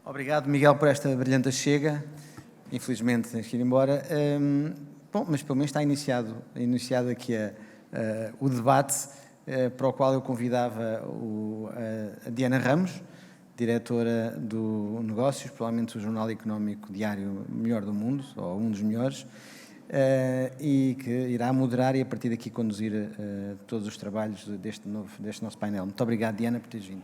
Obrigado, Miguel, por esta brilhante chega. Infelizmente tens que ir embora. Bom, mas pelo menos está iniciado aqui o debate para o qual eu convidava a Diana Ramos, diretora do Negócios, provavelmente o jornal económico diário melhor do mundo, ou um dos melhores, e que irá moderar e a partir daqui conduzir todos os trabalhos deste nosso painel. Muito obrigado, Diana, por teres vindo.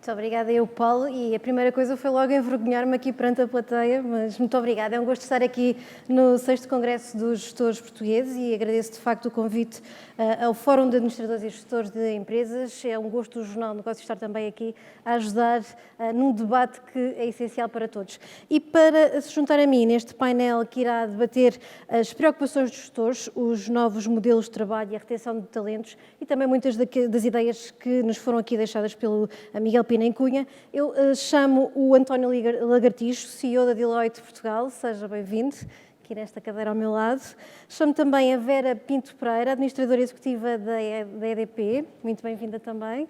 Muito obrigada eu, Paulo, e a primeira coisa foi logo envergonhar-me aqui perante a plateia, mas muito obrigada. É um gosto estar aqui no 6º Congresso dos Gestores Portugueses e agradeço de facto o convite ao Fórum de Administradores e Gestores de Empresas. É um gosto do Jornal de Negócios estar também aqui a ajudar num debate que é essencial para todos. E para se juntar a mim neste painel que irá debater as preocupações dos gestores, os novos modelos de trabalho e a retenção de talentos e também muitas das ideias que nos foram aqui deixadas pelo Miguel Pina em Cunha, eu chamo o António Lagartixo, CEO da Deloitte Portugal, seja bem-vindo, aqui nesta cadeira ao meu lado. Chamo também a Vera Pinto Pereira, administradora executiva da EDP, muito bem-vinda também.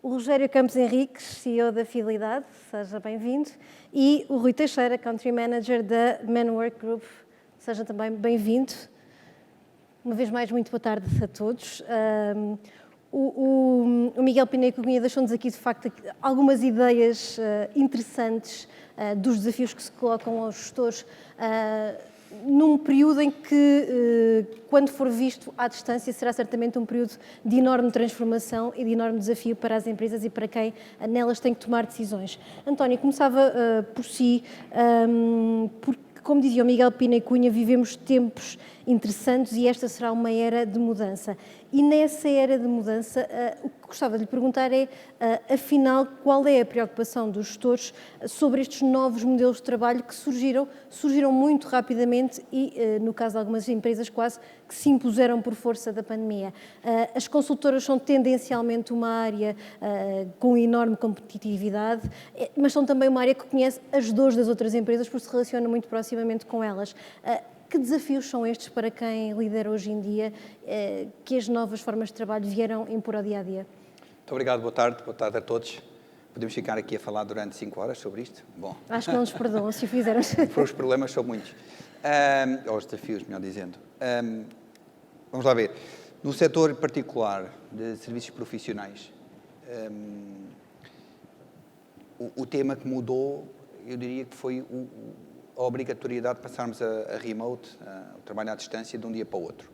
O Rogério Campos Henriques, CEO da Fidelidade, seja bem-vindo. E o Rui Teixeira, Country Manager da Manwork Group, seja também bem-vindo. Uma vez mais, muito boa tarde a todos. O Miguel Pina Cunha deixou-nos aqui, de facto, algumas ideias interessantes dos desafios que se colocam aos gestores num período em que, quando for visto à distância, será certamente um período de enorme transformação e de enorme desafio para as empresas e para quem nelas tem que tomar decisões. António, começava por si, porque, como dizia o Miguel Pina Cunha, vivemos tempos interessantes e esta será uma era de mudança. E nessa era de mudança, o que gostava de lhe perguntar é, afinal, qual é a preocupação dos gestores sobre estes novos modelos de trabalho que surgiram muito rapidamente e, no caso de algumas empresas, quase que se impuseram por força da pandemia. As consultoras são tendencialmente uma área com enorme competitividade, mas são também uma área que conhece as dores das outras empresas, porque se relaciona muito proximamente com elas. Que desafios são estes para quem lidera hoje em dia, que as novas formas de trabalho vieram impor ao dia-a-dia? Muito obrigado, boa tarde a todos. Podemos ficar aqui a falar durante 5 horas sobre isto? Bom. Acho que não nos perdoam se o fizermos. Os problemas são muitos. Ou os desafios, melhor dizendo. Vamos lá ver. No setor particular de serviços profissionais, o tema que mudou, eu diria que foi a obrigatoriedade de passarmos a remote, o trabalho à distância, de um dia para o outro,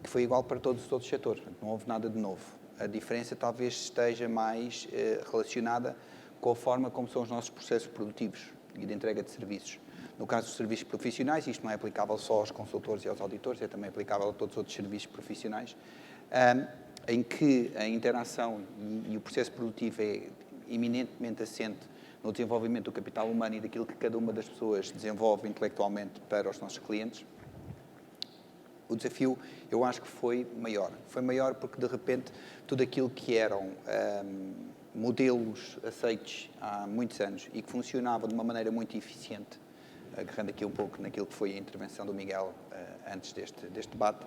que foi igual para todos os outros setores, não houve nada de novo. A diferença talvez esteja mais relacionada com a forma como são os nossos processos produtivos e de entrega de serviços. No caso dos serviços profissionais, isto não é aplicável só aos consultores e aos auditores, é também aplicável a todos os outros serviços profissionais, em que a interação e o processo produtivo é eminentemente assente no desenvolvimento do capital humano e daquilo que cada uma das pessoas desenvolve intelectualmente para os nossos clientes, o desafio, eu acho que foi maior. Foi maior porque, de repente, tudo aquilo que eram modelos aceitos há muitos anos e que funcionavam de uma maneira muito eficiente, agarrando aqui um pouco naquilo que foi a intervenção do Miguel antes deste debate,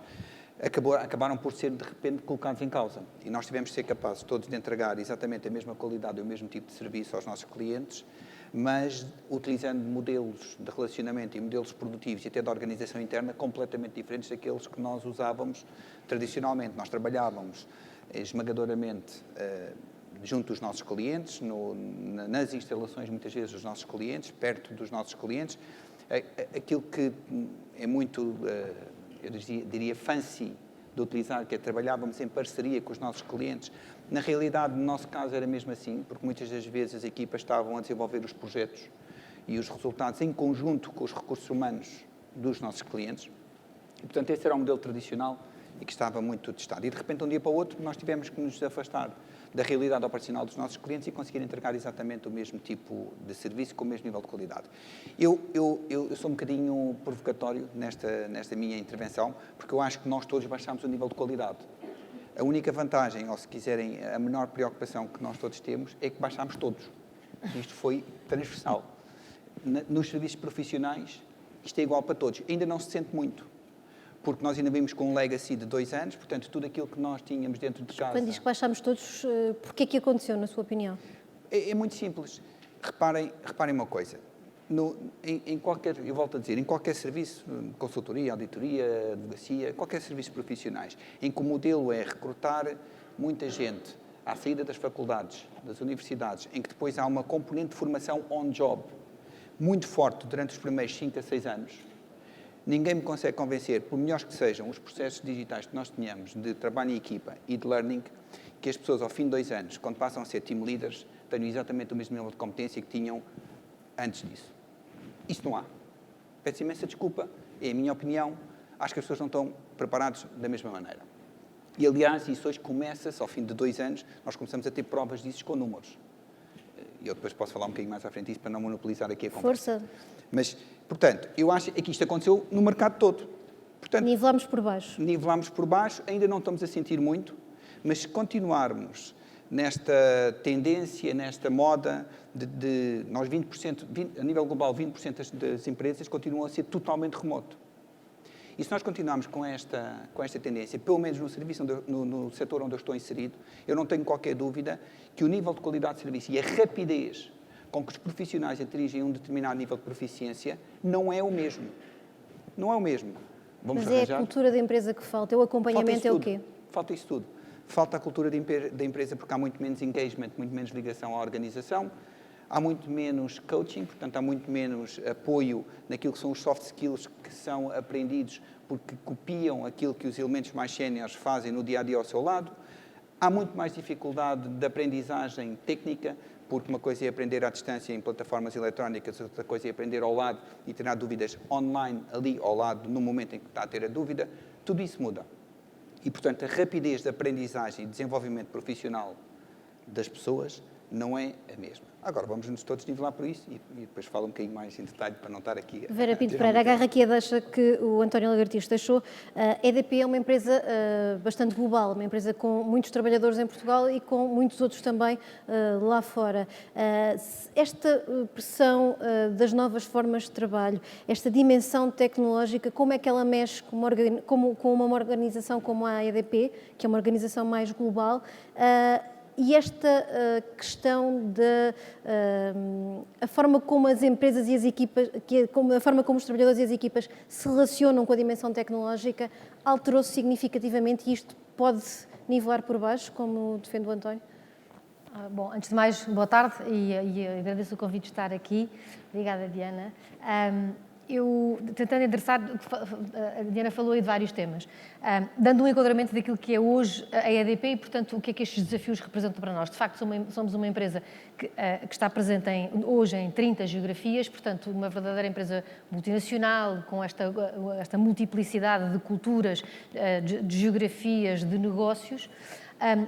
acabaram por ser, de repente, colocados em causa. E nós tivemos de ser capazes todos de entregar exatamente a mesma qualidade e o mesmo tipo de serviço aos nossos clientes, mas utilizando modelos de relacionamento e modelos produtivos e até de organização interna completamente diferentes daqueles que nós usávamos tradicionalmente. Nós trabalhávamos esmagadoramente junto dos nossos clientes, nas instalações, muitas vezes, dos nossos clientes, perto dos nossos clientes. Aquilo que é muito... eu diria fancy de utilizar, que é trabalhávamos em parceria com os nossos clientes. Na realidade, no nosso caso, era mesmo assim, porque muitas das vezes as equipas estavam a desenvolver os projetos e os resultados em conjunto com os recursos humanos dos nossos clientes. E, portanto, esse era o modelo tradicional e que estava muito testado. E, de repente, de um dia para o outro, nós tivemos que nos afastar da realidade operacional dos nossos clientes e conseguir entregar exatamente o mesmo tipo de serviço com o mesmo nível de qualidade. Eu sou um bocadinho provocatório nesta minha intervenção, porque eu acho que nós todos baixámos o nível de qualidade. A única vantagem, ou se quiserem, a menor preocupação que nós todos temos, é que baixámos todos. Isto foi transversal. Nos serviços profissionais, isto é igual para todos. Ainda não se sente muito, porque nós ainda vimos com um legacy de 2 anos, portanto, tudo aquilo que nós tínhamos dentro de casa... Quando diz que baixámos todos, porquê é que aconteceu, na sua opinião? É muito simples. Reparem uma coisa. Em qualquer, eu volto a dizer, em qualquer serviço, consultoria, auditoria, advocacia, qualquer serviço profissionais, em que o modelo é recrutar muita gente à saída das faculdades, das universidades, em que depois há uma componente de formação on-job muito forte durante os primeiros 5 a 6 anos, ninguém me consegue convencer, por melhores que sejam os processos digitais que nós tenhamos de trabalho em equipa e de learning, que as pessoas ao fim de 2 anos, quando passam a ser team leaders, tenham exatamente o mesmo nível de competência que tinham antes disso. Isso não há. Peço imensa desculpa, é a minha opinião, acho que as pessoas não estão preparadas da mesma maneira. E, aliás, isso hoje começa-se, ao fim de 2 anos, nós começamos a ter provas disso com números. E eu depois posso falar um bocadinho mais à frente disso para não monopolizar aqui a conversa. Força. Mas, portanto, eu acho que isto aconteceu no mercado todo. Portanto, Nivelamos por baixo. Nivelamos por baixo, ainda não estamos a sentir muito, mas se continuarmos nesta tendência, nesta moda de nós 20%, a nível global 20% das empresas continuam a ser totalmente remoto. E se nós continuarmos com esta tendência, pelo menos no serviço, no setor onde eu estou inserido, eu não tenho qualquer dúvida que o nível de qualidade de serviço e a rapidez com que os profissionais atingem um determinado nível de proficiência não é o mesmo. Não é o mesmo. Mas é a cultura da empresa que falta. O acompanhamento é o quê? Falta isso tudo. Falta a cultura da empresa porque há muito menos engagement, muito menos ligação à organização, há muito menos coaching, portanto há muito menos apoio naquilo que são os soft skills que são aprendidos porque copiam aquilo que os elementos mais séniores fazem no dia-a-dia ao seu lado. Há muito mais dificuldade de aprendizagem técnica, porque uma coisa é aprender à distância em plataformas eletrónicas, outra coisa é aprender ao lado e tirar dúvidas online, ali ao lado, no momento em que está a ter a dúvida. Tudo isso muda. E, portanto, a rapidez de aprendizagem e desenvolvimento profissional das pessoas não é a mesma. Agora, vamos-nos todos nivelar por isso e depois falo um bocadinho mais em detalhe para não estar aqui... Vera Pinto Pereira, agarra aqui a deixa que o António Lagartix deixou. A EDP é uma empresa bastante global, uma empresa com muitos trabalhadores em Portugal e com muitos outros também lá fora. Esta pressão das novas formas de trabalho, esta dimensão tecnológica, como é que ela mexe com uma organização como a EDP, que é uma organização mais global, e esta questão a forma como as empresas e as equipas, a forma como os trabalhadores e as equipas se relacionam com a dimensão tecnológica, alterou-se significativamente e isto pode nivelar por baixo, como defende o António? Bom, antes de mais, boa tarde e agradeço o convite de estar aqui. Obrigada, Diana. Eu, tentando endereçar, a Diana falou aí de vários temas, dando um enquadramento daquilo que é hoje a EDP e, portanto, o que é que estes desafios representam para nós. De facto, somos uma empresa que está presente hoje em 30 geografias, portanto, uma verdadeira empresa multinacional, com esta multiplicidade de culturas, de geografias, de negócios.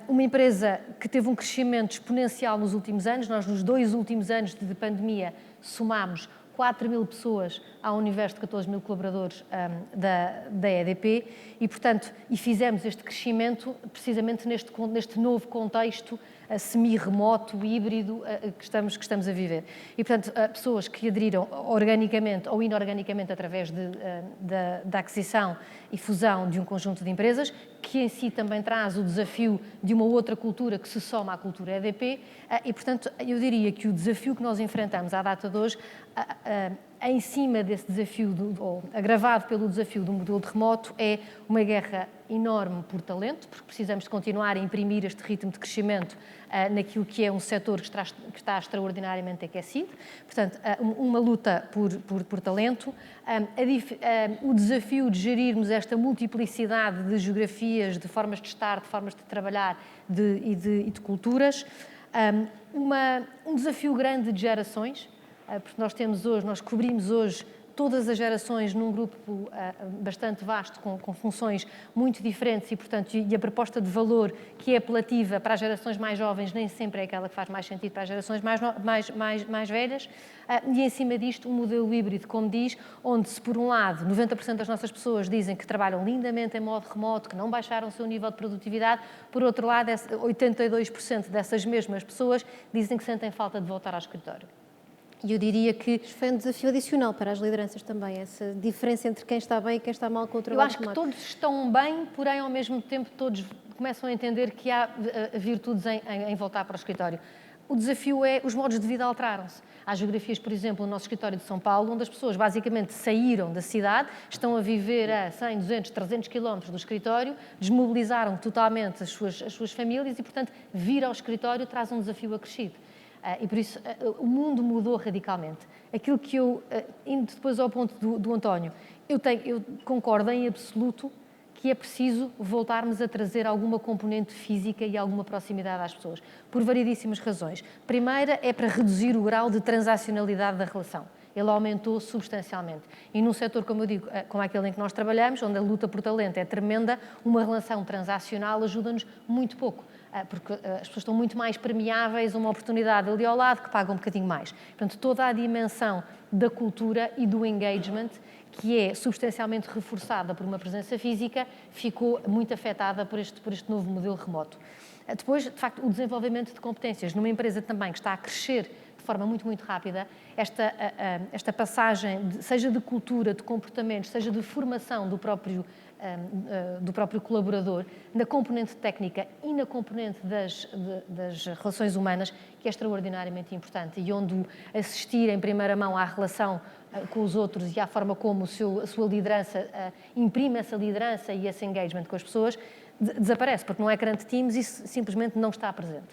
Uma empresa que teve um crescimento exponencial nos últimos anos. Nós, nos 2 últimos anos de pandemia, somámos 4.000 pessoas ao universo de 14.000 colaboradores da EDP e, portanto, fizemos este crescimento precisamente neste novo contexto semi-remoto, híbrido que estamos a viver. E, portanto, pessoas que aderiram organicamente ou inorganicamente através da aquisição e fusão de um conjunto de empresas, que em si também traz o desafio de uma outra cultura que se soma à cultura EDP e, portanto, eu diria que o desafio que nós enfrentamos à data de hoje, em cima desse desafio, ou agravado pelo desafio do modelo de remoto, é uma guerra enorme por talento, porque precisamos de continuar a imprimir este ritmo de crescimento naquilo que é um setor que está extraordinariamente aquecido. Portanto, uma luta por talento, o desafio de gerirmos esta multiplicidade de geografias, de formas de estar, de formas de trabalhar e de culturas, um desafio grande de gerações, porque nós cobrimos hoje todas as gerações num grupo bastante vasto, com funções muito diferentes e, portanto, a proposta de valor que é apelativa para as gerações mais jovens nem sempre é aquela que faz mais sentido para as gerações mais velhas. E, em cima disto, um modelo híbrido, como diz, onde se, por um lado, 90% das nossas pessoas dizem que trabalham lindamente em modo remoto, que não baixaram o seu nível de produtividade, por outro lado, 82% dessas mesmas pessoas dizem que sentem falta de voltar ao escritório. E eu diria que... Isto foi um desafio adicional para as lideranças também, essa diferença entre quem está bem e quem está mal com o trabalho remoto. Eu acho que todos estão bem, porém, ao mesmo tempo, todos começam a entender que há virtudes em voltar para o escritório. o desafio é, os modos de vida alteraram-se. Há geografias, por exemplo, no nosso escritório de São Paulo, onde as pessoas basicamente saíram da cidade, estão a viver a 100, 200, 300 quilómetros do escritório, desmobilizaram totalmente as suas famílias e, portanto, vir ao escritório traz um desafio acrescido. E por isso o mundo mudou radicalmente. Aquilo que eu, indo depois ao ponto do António, eu concordo em absoluto que é preciso voltarmos a trazer alguma componente física e alguma proximidade às pessoas, por variedíssimas razões. Primeira é para reduzir o grau de transacionalidade da relação. Ele aumentou substancialmente. E num setor, como eu digo, como aquele em que nós trabalhamos, onde a luta por talento é tremenda, uma relação transacional ajuda-nos muito pouco, porque as pessoas estão muito mais permeáveis a uma oportunidade ali ao lado que pagam um bocadinho mais. Portanto, toda a dimensão da cultura e do engagement, que é substancialmente reforçada por uma presença física, ficou muito afetada por este novo modelo remoto. Depois, de facto, o desenvolvimento de competências numa empresa também que está a crescer de forma muito, muito rápida, esta passagem, seja de cultura, de comportamentos, seja de formação do próprio colaborador, na componente técnica e na componente das relações humanas, que é extraordinariamente importante e onde assistir em primeira mão à relação com os outros e à forma como a sua liderança imprime essa liderança e esse engagement com as pessoas, desaparece, porque no ecrã de Teams isso simplesmente não está presente.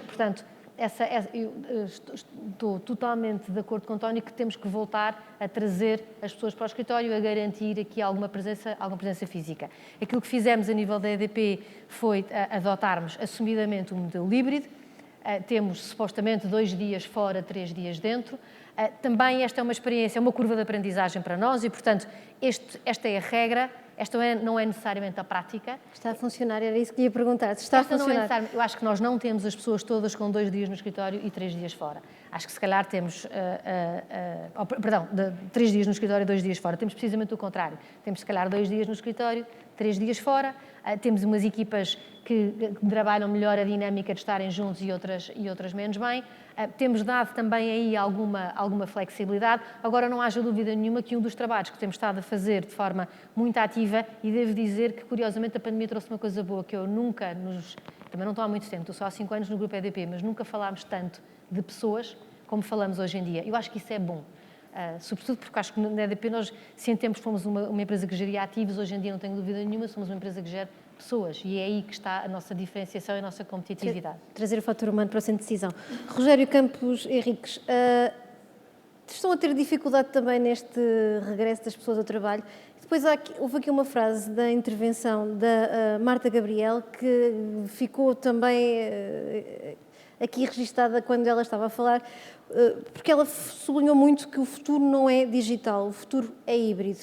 Portanto, eu estou totalmente de acordo com o António que temos que voltar a trazer as pessoas para o escritório, a garantir aqui alguma presença física. Aquilo que fizemos a nível da EDP foi adotarmos assumidamente um modelo híbrido. Temos supostamente 2 dias fora, 3 dias dentro. Também esta é uma experiência, é uma curva de aprendizagem para nós e, portanto, esta é a regra. Esta não é necessariamente a prática. Está a funcionar, era isso que ia perguntar. Se está a funcionar. Eu acho que nós não temos as pessoas todas com 2 dias no escritório e 3 dias fora. Acho que se calhar temos, 3 dias no escritório e 2 dias fora. Temos precisamente o contrário. Temos se calhar 2 dias no escritório, 3 dias fora. Temos umas equipas que trabalham melhor a dinâmica de estarem juntos e outras menos bem. Temos dado também aí alguma flexibilidade. Agora, não haja dúvida nenhuma que um dos trabalhos que temos estado a fazer de forma muito ativa, e devo dizer que, curiosamente, a pandemia trouxe uma coisa boa, que eu nunca também não estou há muito tempo, estou só há 5 anos no Grupo EDP, mas nunca falámos tanto de pessoas como falamos hoje em dia. Eu acho que isso é bom. Sobretudo porque acho que na EDP nós, se em tempos fomos uma empresa que geria ativos, hoje em dia não tenho dúvida nenhuma, somos uma empresa que gera pessoas e é aí que está a nossa diferenciação e a nossa competitividade. Trazer o fator humano para o centro de decisão. Rogério Campos Henriques, estão a ter dificuldade também neste regresso das pessoas ao trabalho. Depois houve aqui uma frase da intervenção da Marta Gabriel que ficou também aqui registada quando ela estava a falar, porque ela sublinhou muito que o futuro não é digital, o futuro é híbrido.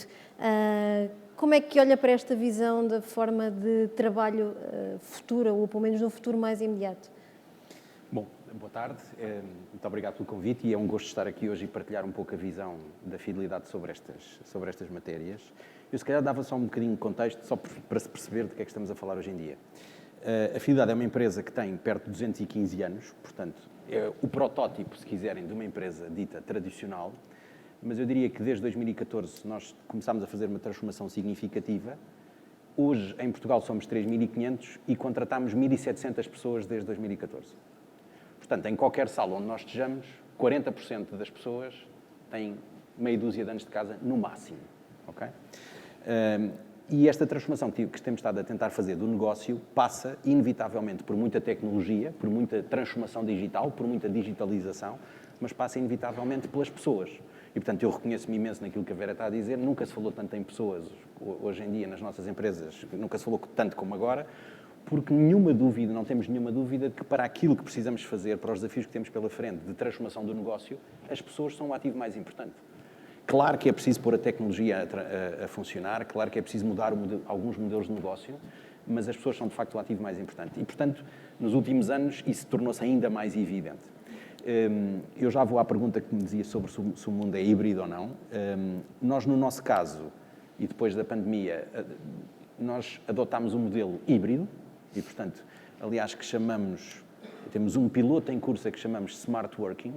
Como é que olha para esta visão da forma de trabalho futura, ou pelo menos no futuro mais imediato? Bom, boa tarde, muito obrigado pelo convite e é um gosto estar aqui hoje e partilhar um pouco a visão da Fidelidade sobre estas matérias. Eu se calhar dava só um bocadinho de contexto, só para se perceber de que é que estamos a falar hoje em dia. A Fidelidade é uma empresa que tem perto de 215 anos, portanto, é o protótipo, se quiserem, de uma empresa dita tradicional, mas eu diria que desde 2014 nós começámos a fazer uma transformação significativa. Hoje, em Portugal, somos 3.500 e contratámos 1.700 pessoas desde 2014. Portanto, em qualquer sala onde nós estejamos, 40% das pessoas têm meia dúzia de anos de casa, no máximo. Okay? E esta transformação que temos estado a tentar fazer do negócio passa, inevitavelmente, por muita tecnologia, por muita transformação digital, por muita digitalização, mas passa, inevitavelmente, pelas pessoas. E, portanto, eu reconheço-me imenso naquilo que a Vera está a dizer. Nunca se falou tanto em pessoas, hoje em dia, nas nossas empresas, nunca se falou tanto como agora, porque não temos nenhuma dúvida de que para aquilo que precisamos fazer, para os desafios que temos pela frente de transformação do negócio, as pessoas são o ativo mais importante. Claro que é preciso pôr a tecnologia a funcionar, claro que é preciso mudar alguns modelos de negócio, mas as pessoas são, de facto, o ativo mais importante. E, portanto, nos últimos anos, isso tornou-se ainda mais evidente. Eu já vou à pergunta que me dizia sobre se o mundo é híbrido ou não. Nós, no nosso caso, e depois da pandemia, nós adotámos um modelo híbrido e, portanto, aliás, temos um piloto em curso que chamamos Smart Working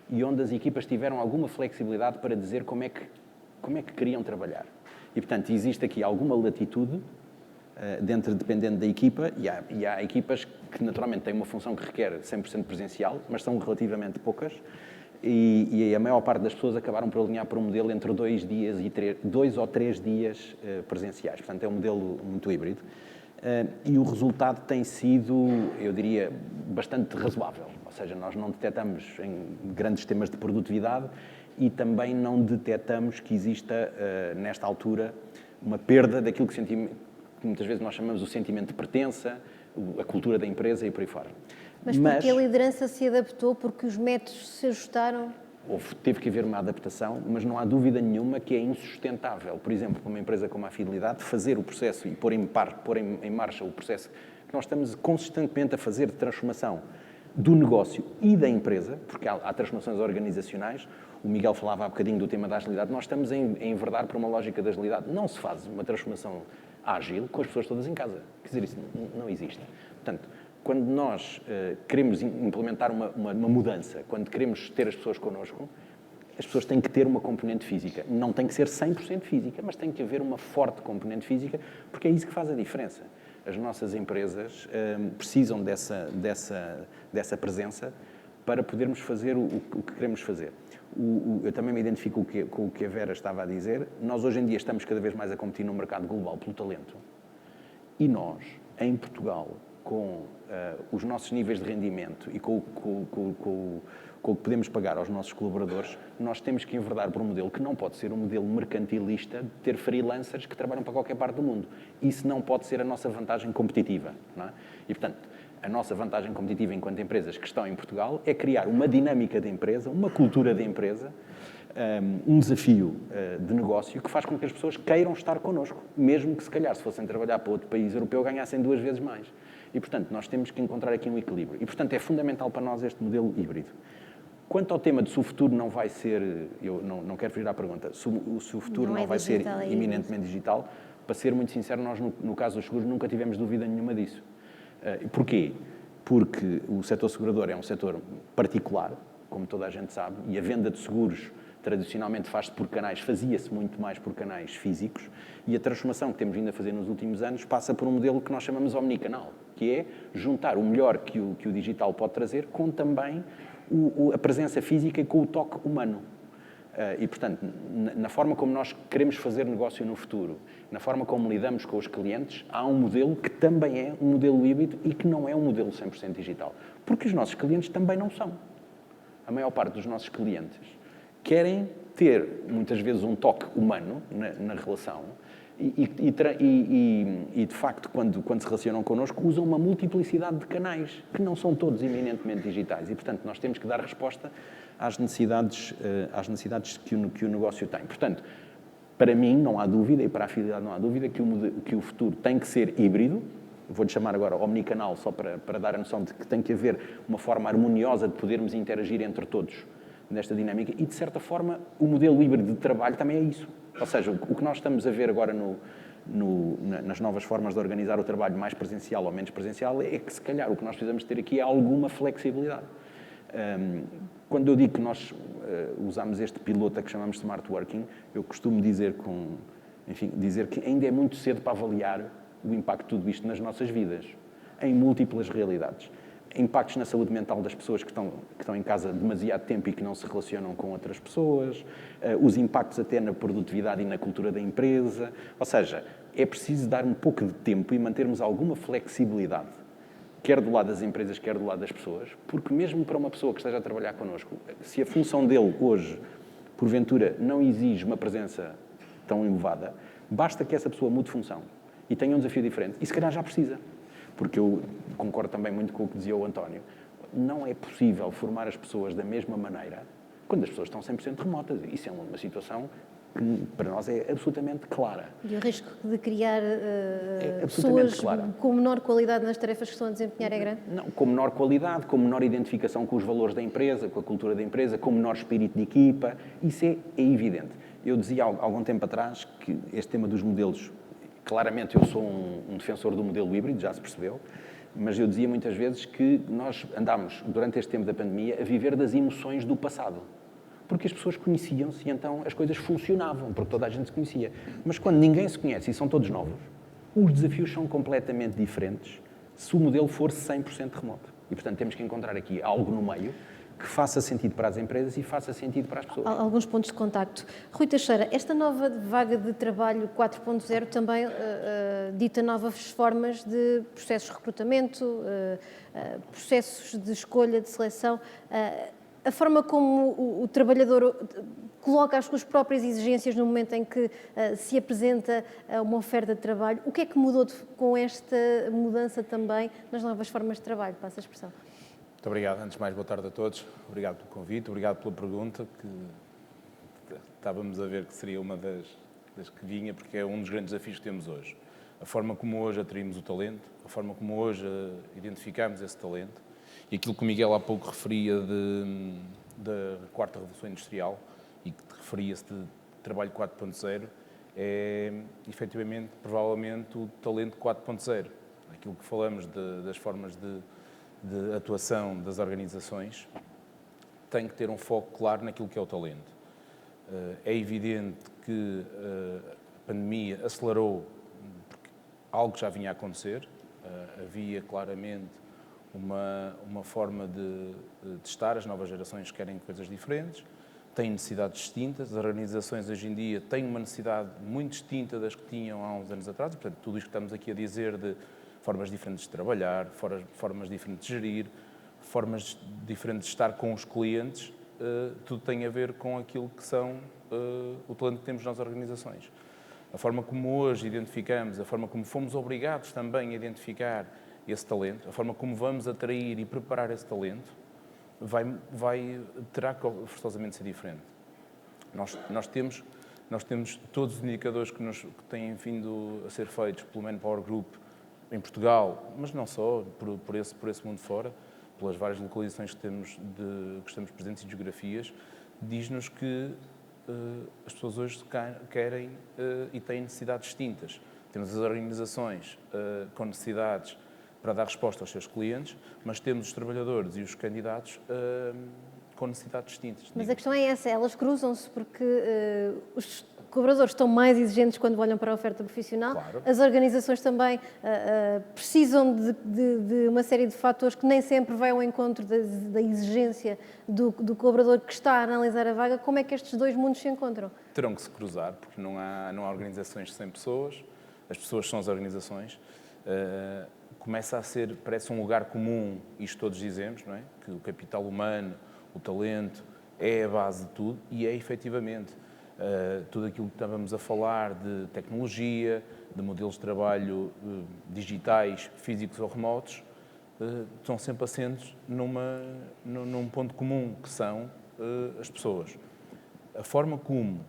e onde as equipas tiveram alguma flexibilidade para dizer como é que queriam trabalhar. E, portanto, existe aqui alguma latitude dependendo da equipa, e há equipas que naturalmente têm uma função que requer 100% presencial, mas são relativamente poucas, e a maior parte das pessoas acabaram por alinhar para um modelo entre 2 ou 3 dias presenciais. Portanto, é um modelo muito híbrido. E o resultado tem sido, eu diria, bastante razoável. Ou seja, nós não detectamos em grandes temas de produtividade e também não detectamos que exista, nesta altura, uma perda daquilo que muitas vezes nós chamamos o sentimento de pertença, a cultura da empresa e por aí fora. Mas porque a liderança se adaptou, porque os métodos se ajustaram? Teve que haver uma adaptação, mas não há dúvida nenhuma que é insustentável, por exemplo, para uma empresa como a Fidelidade, fazer o processo e pôr em marcha o processo que nós estamos consistentemente a fazer de transformação do negócio e da empresa, porque há transformações organizacionais. O Miguel falava há bocadinho do tema da agilidade. Nós estamos a enverdar para uma lógica de agilidade. Não se faz uma transformação ágil com as pessoas todas em casa. Quer dizer, isso não existe. Portanto, quando nós queremos implementar uma mudança, quando queremos ter as pessoas connosco, as pessoas têm que ter uma componente física. Não tem que ser 100% física, mas tem que haver uma forte componente física, porque é isso que faz a diferença. As nossas empresas precisam dessa presença para podermos fazer o que queremos fazer. Eu também me identifico com o que a Vera estava a dizer. Nós, hoje em dia, estamos cada vez mais a competir no mercado global pelo talento. E nós, em Portugal, com os nossos níveis de rendimento e com o que podemos pagar aos nossos colaboradores, nós temos que enverdar por um modelo que não pode ser um modelo mercantilista de ter freelancers que trabalham para qualquer parte do mundo. Isso não pode ser a nossa vantagem competitiva. Não é? E, portanto, a nossa vantagem competitiva enquanto empresas que estão em Portugal é criar uma dinâmica de empresa, uma cultura de empresa, um desafio de negócio que faz com que as pessoas queiram estar connosco, mesmo que, se calhar, se fossem trabalhar para outro país europeu, ganhassem 2 vezes mais. E, portanto, nós temos que encontrar aqui um equilíbrio. E, portanto, é fundamental para nós este modelo híbrido. Quanto ao tema de se o futuro não vai ser, eu não quero fugir à pergunta, se o futuro não vai ser eminentemente digital, para ser muito sincero, nós, no caso dos seguros, nunca tivemos dúvida nenhuma disso. Porquê? Porque o setor segurador é um setor particular, como toda a gente sabe, e a venda de seguros tradicionalmente fazia-se muito mais por canais físicos, e a transformação que temos vindo a fazer nos últimos anos passa por um modelo que nós chamamos omnicanal, que é juntar o melhor que o digital pode trazer com também a presença física e com o toque humano. E, portanto, na forma como nós queremos fazer negócio no futuro, na forma como lidamos com os clientes, há um modelo que também é um modelo híbrido e que não é um modelo 100% digital. Porque os nossos clientes também não são. A maior parte dos nossos clientes querem ter, muitas vezes, um toque humano na relação e, de facto, quando se relacionam connosco, usam uma multiplicidade de canais, que não são todos eminentemente digitais. E, portanto, nós temos que dar resposta às necessidades que o negócio tem. Portanto, para mim, não há dúvida, e para a Fidelidade não há dúvida, que o futuro tem que ser híbrido. Vou-lhe chamar agora omnicanal, só para dar a noção de que tem que haver uma forma harmoniosa de podermos interagir entre todos nesta dinâmica. E, de certa forma, o modelo híbrido de trabalho também é isso. Ou seja, o que nós estamos a ver agora nas novas formas de organizar o trabalho, mais presencial ou menos presencial, é que, se calhar, o que nós precisamos ter aqui é alguma flexibilidade. Quando eu digo que nós usamos este piloto que chamamos Smart Working, eu costumo dizer que ainda é muito cedo para avaliar o impacto de tudo isto nas nossas vidas, em múltiplas realidades. Impactos na saúde mental das pessoas que estão em casa demasiado tempo e que não se relacionam com outras pessoas, os impactos até na produtividade e na cultura da empresa. Ou seja, é preciso dar um pouco de tempo e mantermos alguma flexibilidade, quer do lado das empresas, quer do lado das pessoas, porque mesmo para uma pessoa que esteja a trabalhar connosco, se a função dele hoje, porventura, não exige uma presença tão elevada, basta que essa pessoa mude de função e tenha um desafio diferente, e se calhar já precisa. Porque eu concordo também muito com o que dizia o António. Não é possível formar as pessoas da mesma maneira quando as pessoas estão 100% remotas. Isso é uma situação que para nós é absolutamente clara. E o risco de criar pessoas com menor qualidade nas tarefas que estão a desempenhar é grande? Não, com menor qualidade, com menor identificação com os valores da empresa, com a cultura da empresa, com menor espírito de equipa. Isso é evidente. Eu dizia há algum tempo atrás que este tema dos modelos, claramente eu sou um defensor do modelo híbrido, já se percebeu, mas eu dizia muitas vezes que nós andámos, durante este tempo da pandemia, a viver das emoções do passado. Porque as pessoas conheciam-se e então as coisas funcionavam, porque toda a gente se conhecia. Mas quando ninguém se conhece e são todos novos, os desafios são completamente diferentes se o modelo for 100% remoto. E, portanto, temos que encontrar aqui algo no meio que faça sentido para as empresas e faça sentido para as pessoas. Alguns pontos de contacto. Rui Teixeira, esta nova vaga de trabalho 4.0 também dita novas formas de processos de recrutamento, processos de escolha, de seleção. A forma como o trabalhador coloca as suas próprias exigências no momento em que se apresenta uma oferta de trabalho, o que é que mudou com esta mudança também nas novas formas de trabalho? Passa a expressão. Muito obrigado. Antes de mais, boa tarde a todos. Obrigado pelo convite, obrigado pela pergunta, que estávamos a ver que seria uma das que vinha, porque é um dos grandes desafios que temos hoje. A forma como hoje atraímos o talento, a forma como hoje identificamos esse talento, e aquilo que o Miguel há pouco referia da quarta revolução industrial, e que referia-se de trabalho 4.0, é, efetivamente, provavelmente, o talento 4.0. Aquilo que falamos das formas de atuação das organizações tem que ter um foco claro naquilo que é o talento. É evidente que a pandemia acelerou porque algo que já vinha a acontecer, havia claramente uma forma de testar, as novas gerações querem coisas diferentes, têm necessidades distintas, as organizações hoje em dia têm uma necessidade muito distinta das que tinham há uns anos atrás, portanto, tudo isto que estamos aqui a dizer de formas diferentes de trabalhar, formas diferentes de gerir, formas diferentes de estar com os clientes, tudo tem a ver com aquilo que são o talento que temos nas organizações. A forma como hoje identificamos, a forma como fomos obrigados também a identificar esse talento, a forma como vamos atrair e preparar esse talento, terá que forçosamente ser diferente. Nós temos todos os indicadores que têm vindo a ser feitos pelo Manpower Group em Portugal, mas não só, por esse mundo fora, pelas várias localizações que estamos presentes e geografias, diz-nos que as pessoas hoje querem e têm necessidades distintas. Temos as organizações com necessidades para dar resposta aos seus clientes, mas temos os trabalhadores e os candidatos com necessidades distintas. Mas a questão é essa, elas cruzam-se porque os colaboradores estão mais exigentes quando olham para a oferta profissional, Claro. As organizações também precisam de uma série de fatores que nem sempre vai ao encontro da exigência do colaborador que está a analisar a vaga. Como é que estes dois mundos se encontram? Terão que se cruzar, porque não há organizações de 100 pessoas, as pessoas são as organizações. Começa a ser, parece um lugar comum, isto todos dizemos, não é? Que o capital humano, o talento, é a base de tudo, e é efetivamente. Tudo aquilo que estávamos a falar de tecnologia, de modelos de trabalho digitais, físicos ou remotos, estão sempre assentes num ponto comum, que são as pessoas. A forma como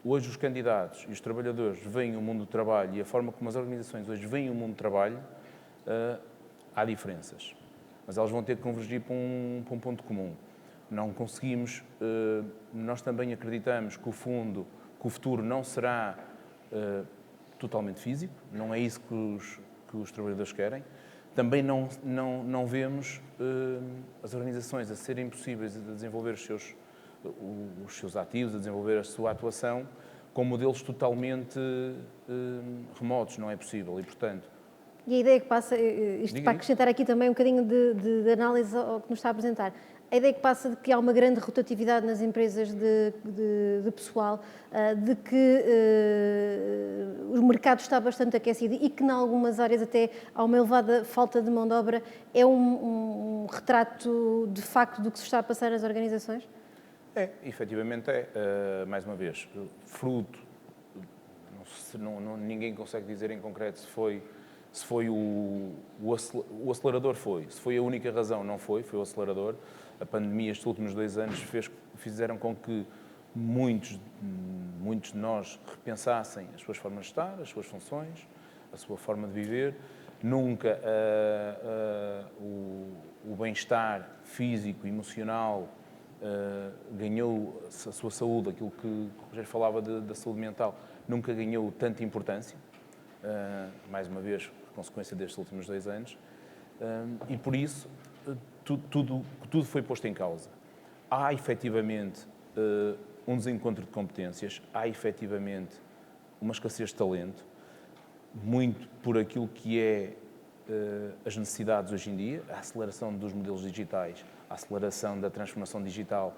hoje os candidatos e os trabalhadores veem o mundo do trabalho e a forma como as organizações hoje veem o mundo do trabalho, há diferenças. Mas elas vão ter que convergir para um ponto comum. Não conseguimos, nós também acreditamos que o futuro não será totalmente físico, não é isso que os trabalhadores querem. Também não vemos as organizações a serem possíveis de desenvolver os seus ativos, a desenvolver a sua atuação com modelos totalmente remotos, não é possível e, portanto... E a ideia que passa, isto para acrescentar aqui também um bocadinho de análise ao que nos está a apresentar, a ideia que passa de que há uma grande rotatividade nas empresas de pessoal, de que o mercado está bastante aquecido e que, em algumas áreas, até há uma elevada falta de mão de obra, é um retrato de facto do que se está a passar nas organizações? Efetivamente é. Mais uma vez, fruto, ninguém consegue dizer em concreto se foi o acelerador se foi a única razão, não foi o acelerador. A pandemia, estes últimos 2 anos, fizeram com que muitos de nós repensassem as suas formas de estar, as suas funções, a sua forma de viver. Nunca o bem-estar físico e emocional ganhou a sua saúde, aquilo que o Rogério falava da saúde mental, nunca ganhou tanta importância, mais uma vez, consequência destes últimos 2 anos, e por isso tudo foi posto em causa. Há efetivamente um desencontro de competências, há efetivamente uma escassez de talento, muito por aquilo que é as necessidades hoje em dia, a aceleração dos modelos digitais, a aceleração da transformação digital,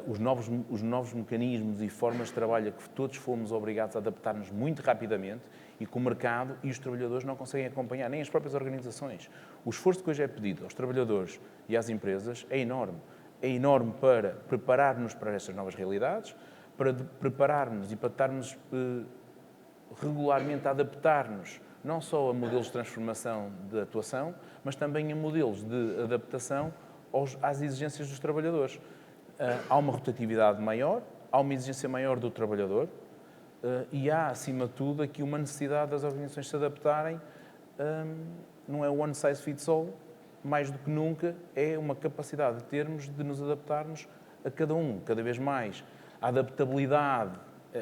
os novos mecanismos e formas de trabalho a que todos fomos obrigados a adaptar-nos muito rapidamente e que o mercado e os trabalhadores não conseguem acompanhar, nem as próprias organizações. O esforço que hoje é pedido aos trabalhadores e às empresas é enorme. É enorme para preparar-nos para estas novas realidades, para preparar-nos e para estarmos regularmente a adaptar-nos não só a modelos de transformação de atuação, mas também a modelos de adaptação às exigências dos trabalhadores. Há uma rotatividade maior, há uma exigência maior do trabalhador e há, acima de tudo, aqui uma necessidade das organizações se adaptarem. Não é one size fits all, mais do que nunca é uma capacidade de termos de nos adaptarmos a cada um, cada vez mais. A adaptabilidade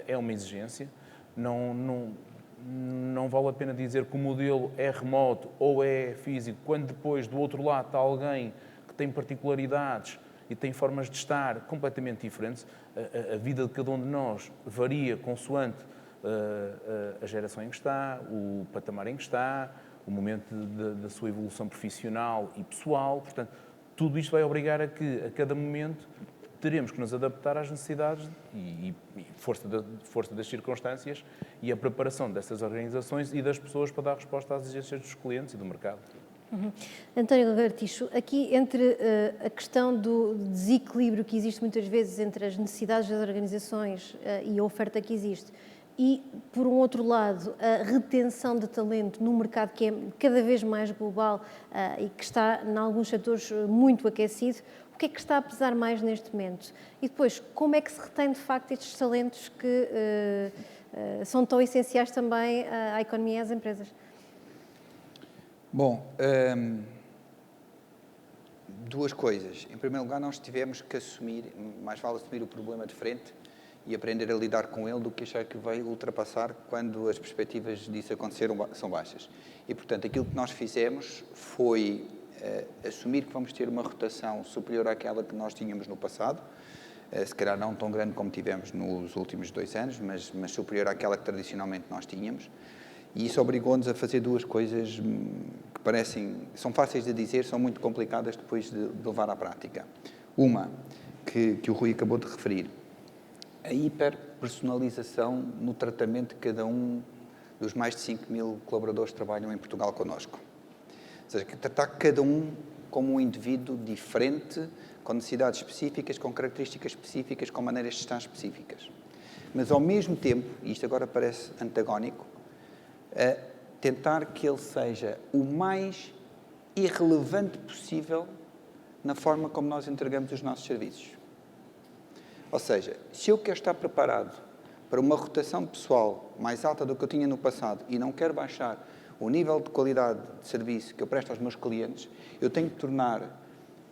é uma exigência. Não vale a pena dizer que o modelo é remoto ou é físico, quando depois do outro lado está alguém que tem particularidades e tem formas de estar completamente diferentes. A vida de cada um de nós varia consoante a geração em que está, o patamar em que está, o momento da sua evolução profissional e pessoal. Portanto, tudo isto vai obrigar a que, a cada momento, teremos que nos adaptar às necessidades e força das circunstâncias e a preparação dessas organizações e das pessoas para dar resposta às exigências dos clientes e do mercado. António Lagartixo, aqui entre a questão do desequilíbrio que existe muitas vezes entre as necessidades das organizações e a oferta que existe e, por um outro lado, a retenção de talento num mercado que é cada vez mais global e que está, em alguns setores, muito aquecido, o que é que está a pesar mais neste momento? E depois, como é que se retém, de facto, estes talentos que são tão essenciais também à economia e às empresas? Bom, duas coisas. Em primeiro lugar, nós tivemos que assumir, mais vale assumir o problema de frente e aprender a lidar com ele do que achar que vai ultrapassar quando as perspectivas disso aconteceram são baixas. E, portanto, aquilo que nós fizemos foi assumir que vamos ter uma rotação superior àquela que nós tínhamos no passado, se calhar não tão grande como tivemos nos últimos 2 anos, mas superior àquela que tradicionalmente nós tínhamos. E isso obrigou-nos a fazer duas coisas que são fáceis de dizer, são muito complicadas depois de levar à prática. Uma, que o Rui acabou de referir, a hiperpersonalização no tratamento de cada um dos mais de 5.000 colaboradores que trabalham em Portugal connosco. Ou seja, tratar cada um como um indivíduo diferente, com necessidades específicas, com características específicas, com maneiras de estar específicas. Mas, ao mesmo tempo, e isto agora parece antagónico, tentar que ele seja o mais irrelevante possível na forma como nós entregamos os nossos serviços. Ou seja, se eu quero estar preparado para uma rotação de pessoal mais alta do que eu tinha no passado e não quero baixar o nível de qualidade de serviço que eu presto aos meus clientes, eu tenho que tornar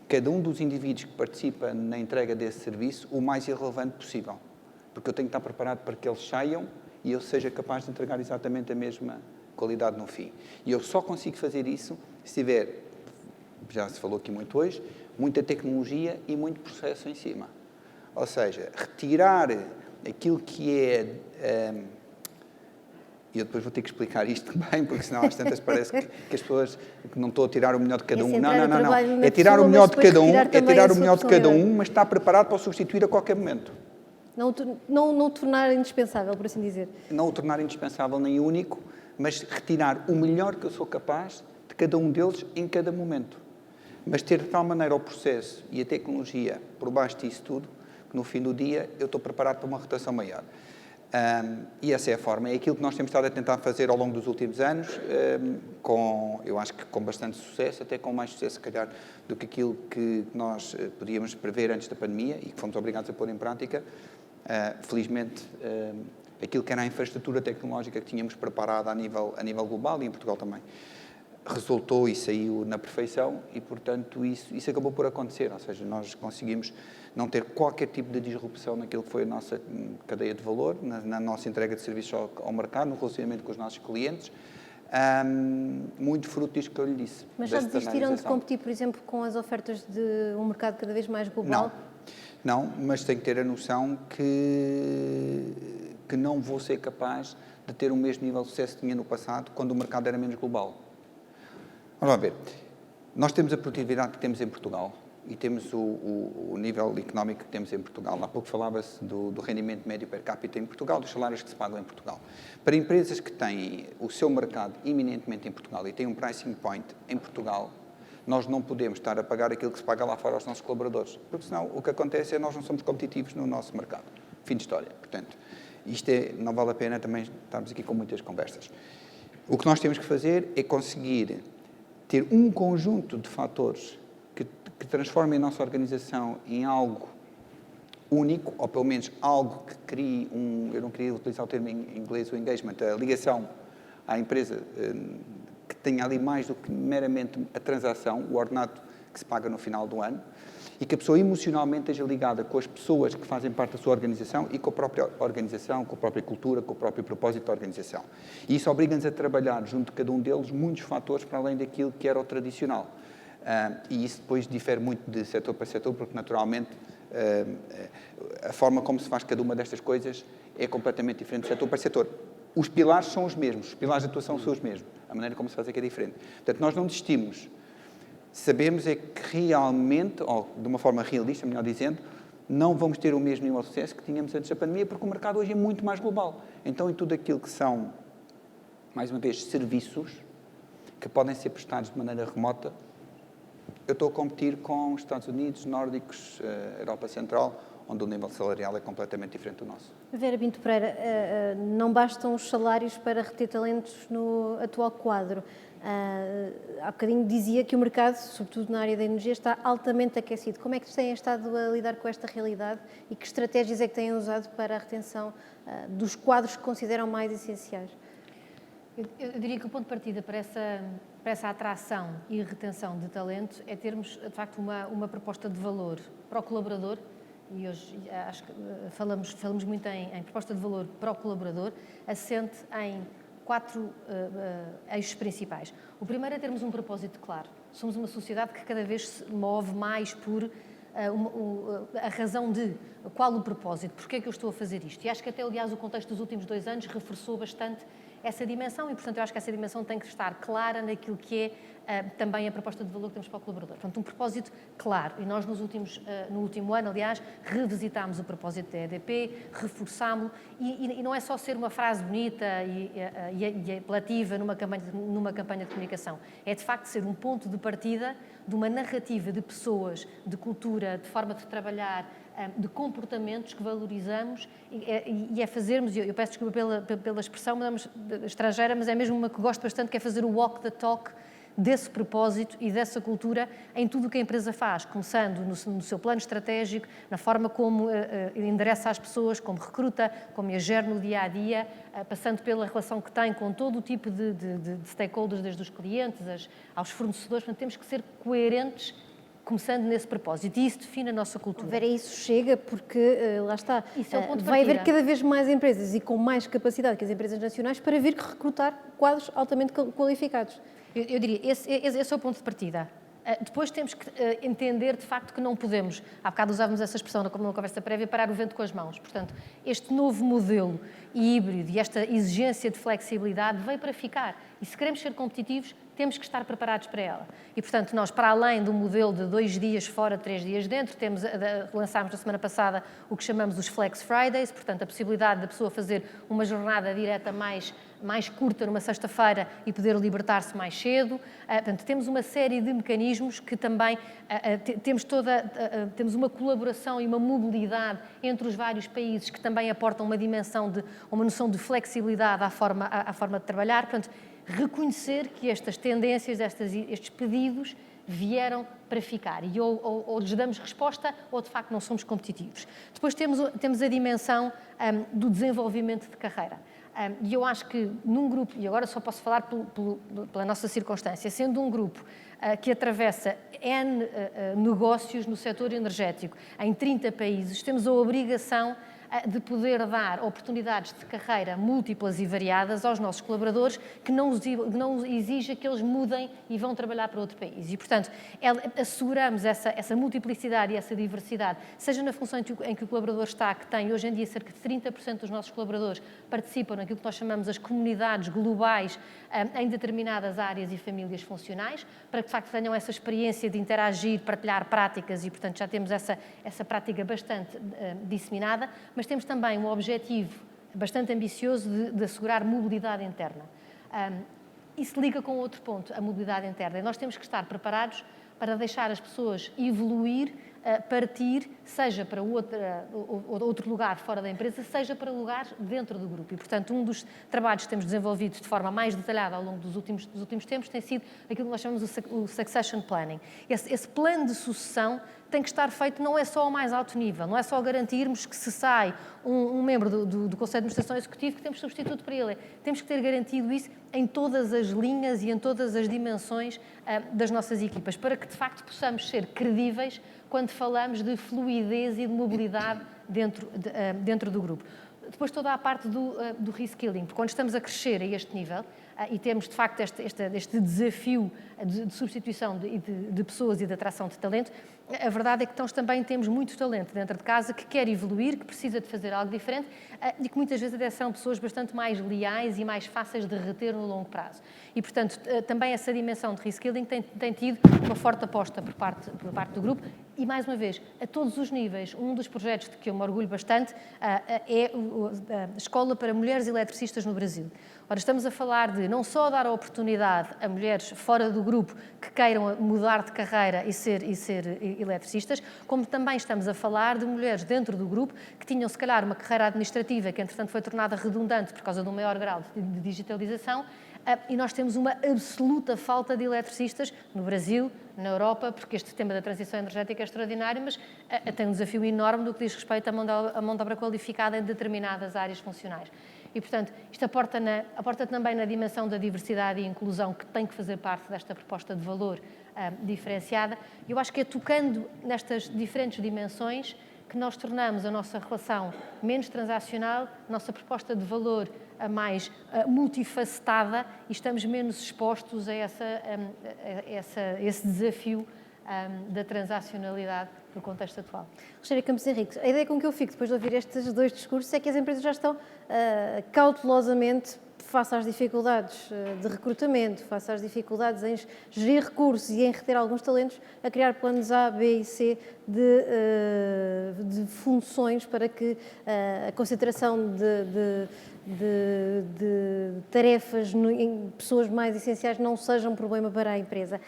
cada um dos indivíduos que participa na entrega desse serviço o mais irrelevante possível. Porque eu tenho que estar preparado para que eles saiam e eu seja capaz de entregar exatamente a mesma qualidade no fim. E eu só consigo fazer isso se tiver, já se falou aqui muito hoje, muita tecnologia e muito processo em cima. Ou seja, retirar aquilo que é... E eu depois vou ter que explicar isto também, porque senão às tantas parece que as pessoas que não estou a tirar o melhor de cada um. Não. É tirar o melhor de cada um, mas está preparado para o substituir a qualquer momento. Não o tornar indispensável, por assim dizer. Não o tornar indispensável nem único, mas retirar o melhor que eu sou capaz de cada um deles em cada momento. Mas ter de tal maneira o processo e a tecnologia por baixo disso tudo, que no fim do dia eu estou preparado para uma rotação maior. E essa é a forma, é aquilo que nós temos estado a tentar fazer ao longo dos últimos anos, eu acho que com bastante sucesso, até com mais sucesso, se calhar, do que aquilo que nós podíamos prever antes da pandemia e que fomos obrigados a pôr em prática. Felizmente, aquilo que era a infraestrutura tecnológica que tínhamos preparada a nível global e em Portugal também, resultou e saiu na perfeição e, portanto, isso acabou por acontecer, ou seja, nós conseguimos não ter qualquer tipo de disrupção naquilo que foi a nossa cadeia de valor, na nossa entrega de serviços ao mercado, no relacionamento com os nossos clientes, muito fruto disto que eu lhe disse. Mas já desistiram de competir, por exemplo, com as ofertas de um mercado cada vez mais global? Não, mas tenho que ter a noção que não vou ser capaz de ter o mesmo nível de sucesso que tinha no passado, quando o mercado era menos global. Vamos lá ver. Nós temos a produtividade que temos em Portugal e temos o nível económico que temos em Portugal. Há pouco falava-se do rendimento médio per capita em Portugal, dos salários que se pagam em Portugal. Para empresas que têm o seu mercado eminentemente em Portugal e têm um pricing point em Portugal, nós não podemos estar a pagar aquilo que se paga lá fora aos nossos colaboradores, porque senão o que acontece é que nós não somos competitivos no nosso mercado. Fim de história. Portanto, não vale a pena também estarmos aqui com muitas conversas. O que nós temos que fazer é conseguir ter um conjunto de fatores que transformem a nossa organização em algo único, ou pelo menos algo que crie eu não queria utilizar o termo em inglês, o engagement, a ligação à empresa, que tenha ali mais do que meramente a transação, o ordenado que se paga no final do ano, e que a pessoa emocionalmente esteja ligada com as pessoas que fazem parte da sua organização e com a própria organização, com a própria cultura, com o próprio propósito da organização. E isso obriga-nos a trabalhar junto de cada um deles muitos fatores para além daquilo que era o tradicional. E isso depois difere muito de setor para setor, porque naturalmente a forma como se faz cada uma destas coisas é completamente diferente de setor para setor. Os pilares são os mesmos, os pilares de atuação são os mesmos. A maneira como se faz é que é diferente. Portanto, nós não desistimos. Sabemos é que realmente, ou de uma forma realista, melhor dizendo, não vamos ter o mesmo nível de sucesso que tínhamos antes da pandemia, porque o mercado hoje é muito mais global. Então, em tudo aquilo que são, mais uma vez, serviços que podem ser prestados de maneira remota, eu estou a competir com os Estados Unidos, nórdicos, Europa Central, onde o nível salarial é completamente diferente do nosso. Vera Binto Pereira, não bastam os salários para reter talentos no atual quadro. Há bocadinho dizia que o mercado, sobretudo na área da energia, está altamente aquecido. Como é que têm estado a lidar com esta realidade e que estratégias é que têm usado para a retenção dos quadros que consideram mais essenciais? Eu diria que o ponto de partida para essa atração e retenção de talento é termos, de facto, uma proposta de valor para o colaborador, e hoje acho que falamos muito em proposta de valor para o colaborador, assente em 4 eixos principais. O primeiro é termos um propósito claro. Somos uma sociedade que cada vez se move mais por a razão de qual o propósito, porque é que eu estou a fazer isto. E acho que até, aliás, o contexto dos últimos 2 anos reforçou bastante essa dimensão e, portanto, eu acho que essa dimensão tem que estar clara naquilo que é também a proposta de valor que temos para o colaborador. Portanto, um propósito claro. E nós, no último ano, aliás, revisitámos o propósito da EDP, reforçámo-lo, e não é só ser uma frase bonita e apelativa numa campanha de comunicação. É, de facto, ser um ponto de partida de uma narrativa de pessoas, de cultura, de forma de trabalhar, de comportamentos que valorizamos e é fazermos, eu peço desculpa pela expressão estrangeira, mas é mesmo uma que gosto bastante, que é fazer o walk the talk desse propósito e dessa cultura em tudo o que a empresa faz, começando no seu plano estratégico, na forma como endereça as pessoas, como recruta, como as gera no dia-a-dia, passando pela relação que tem com todo o tipo de stakeholders, desde os clientes aos fornecedores. Portanto, temos que ser coerentes começando nesse propósito, e isso define a nossa cultura. Vera, isso chega porque, lá está, Isso é o ponto de vai partida. haver cada vez mais empresas e com mais capacidade que as empresas nacionais para vir recrutar quadros altamente qualificados. Eu diria, esse é o ponto de partida. Depois temos que entender, de facto, que não podemos, há bocado usávamos essa expressão numa conversa prévia, parar o vento com as mãos. Portanto, este novo modelo híbrido e esta exigência de flexibilidade veio para ficar. E se queremos ser competitivos, temos que estar preparados para ela. E, portanto, nós, para além do modelo de 2 dias fora, 3 dias dentro, lançámos na semana passada o que chamamos os Flex Fridays, portanto, a possibilidade da pessoa fazer uma jornada direta mais curta numa sexta-feira e poder libertar-se mais cedo. Portanto, temos uma série de mecanismos que também temos uma colaboração e uma mobilidade entre os vários países que também aportam uma noção de flexibilidade à forma de trabalhar. Portanto, reconhecer que estas tendências, estes pedidos vieram para ficar e ou lhes damos resposta ou de facto não somos competitivos. Depois temos a dimensão do desenvolvimento de carreira. E eu acho que num grupo, e agora só posso falar pela nossa circunstância, sendo um grupo que atravessa N negócios no setor energético em 30 países, temos a obrigação de poder dar oportunidades de carreira múltiplas e variadas aos nossos colaboradores, que não exija que eles mudem e vão trabalhar para outro país. E, portanto, asseguramos essa multiplicidade e essa diversidade, seja na função em que o colaborador está, que tem hoje em dia cerca de 30% dos nossos colaboradores participam naquilo que nós chamamos as comunidades globais em determinadas áreas e famílias funcionais, para que de facto tenham essa experiência de interagir, partilhar práticas e, portanto, já temos essa prática bastante disseminada, mas temos também um objetivo bastante ambicioso de assegurar mobilidade interna. Isso liga com outro ponto, a mobilidade interna. E nós temos que estar preparados para deixar as pessoas evoluir, partir, seja para outro lugar fora da empresa, seja para lugares dentro do grupo. E, portanto, um dos trabalhos que temos desenvolvido de forma mais detalhada ao longo dos últimos tempos tem sido aquilo que nós chamamos o succession planning. Esse plano de sucessão tem que estar feito, não é só ao mais alto nível, não é só garantirmos que se sai um membro do Conselho de Administração Executivo que temos substituto para ele. Temos que ter garantido isso em todas as linhas e em todas as dimensões das nossas equipas, para que de facto possamos ser credíveis quando falamos de fluidez e de mobilidade dentro do grupo. Depois toda a parte do reskilling, porque quando estamos a crescer a este nível e temos de facto este desafio de substituição de pessoas e de atração de talento, a verdade é que nós também temos muito talento dentro de casa que quer evoluir, que precisa de fazer algo diferente e que muitas vezes até são pessoas bastante mais leais e mais fáceis de reter no longo prazo. E, portanto, também essa dimensão de reskilling tem tido uma forte aposta por parte do grupo e, mais uma vez, a todos os níveis. Um dos projetos de que eu me orgulho bastante é a Escola para Mulheres Eletricistas no Brasil. Ora, estamos a falar de não só dar a oportunidade a mulheres fora do grupo que queiram mudar de carreira e ser eletricistas, como também estamos a falar de mulheres dentro do grupo que tinham, se calhar, uma carreira administrativa que, entretanto, foi tornada redundante por causa de um maior grau de digitalização, e nós temos uma absoluta falta de eletricistas no Brasil, na Europa, porque este tema da transição energética é extraordinário, mas tem um desafio enorme no que diz respeito à mão de obra qualificada em determinadas áreas funcionais. E, portanto, isto aporta também na dimensão da diversidade e inclusão, que tem que fazer parte desta proposta de valor diferenciada. Eu acho que é tocando nestas diferentes dimensões que nós tornamos a nossa relação menos transacional, a nossa proposta de valor mais multifacetada e estamos menos expostos a esse desafio da transacionalidade no contexto atual. Rogério Campos Henriques, a ideia com que eu fico depois de ouvir estes dois discursos é que as empresas já estão cautelosamente, face às dificuldades de recrutamento, face às dificuldades em gerir recursos e em reter alguns talentos, a criar planos A, B e C de funções para que a concentração de tarefas em pessoas mais essenciais não seja um problema para a empresa.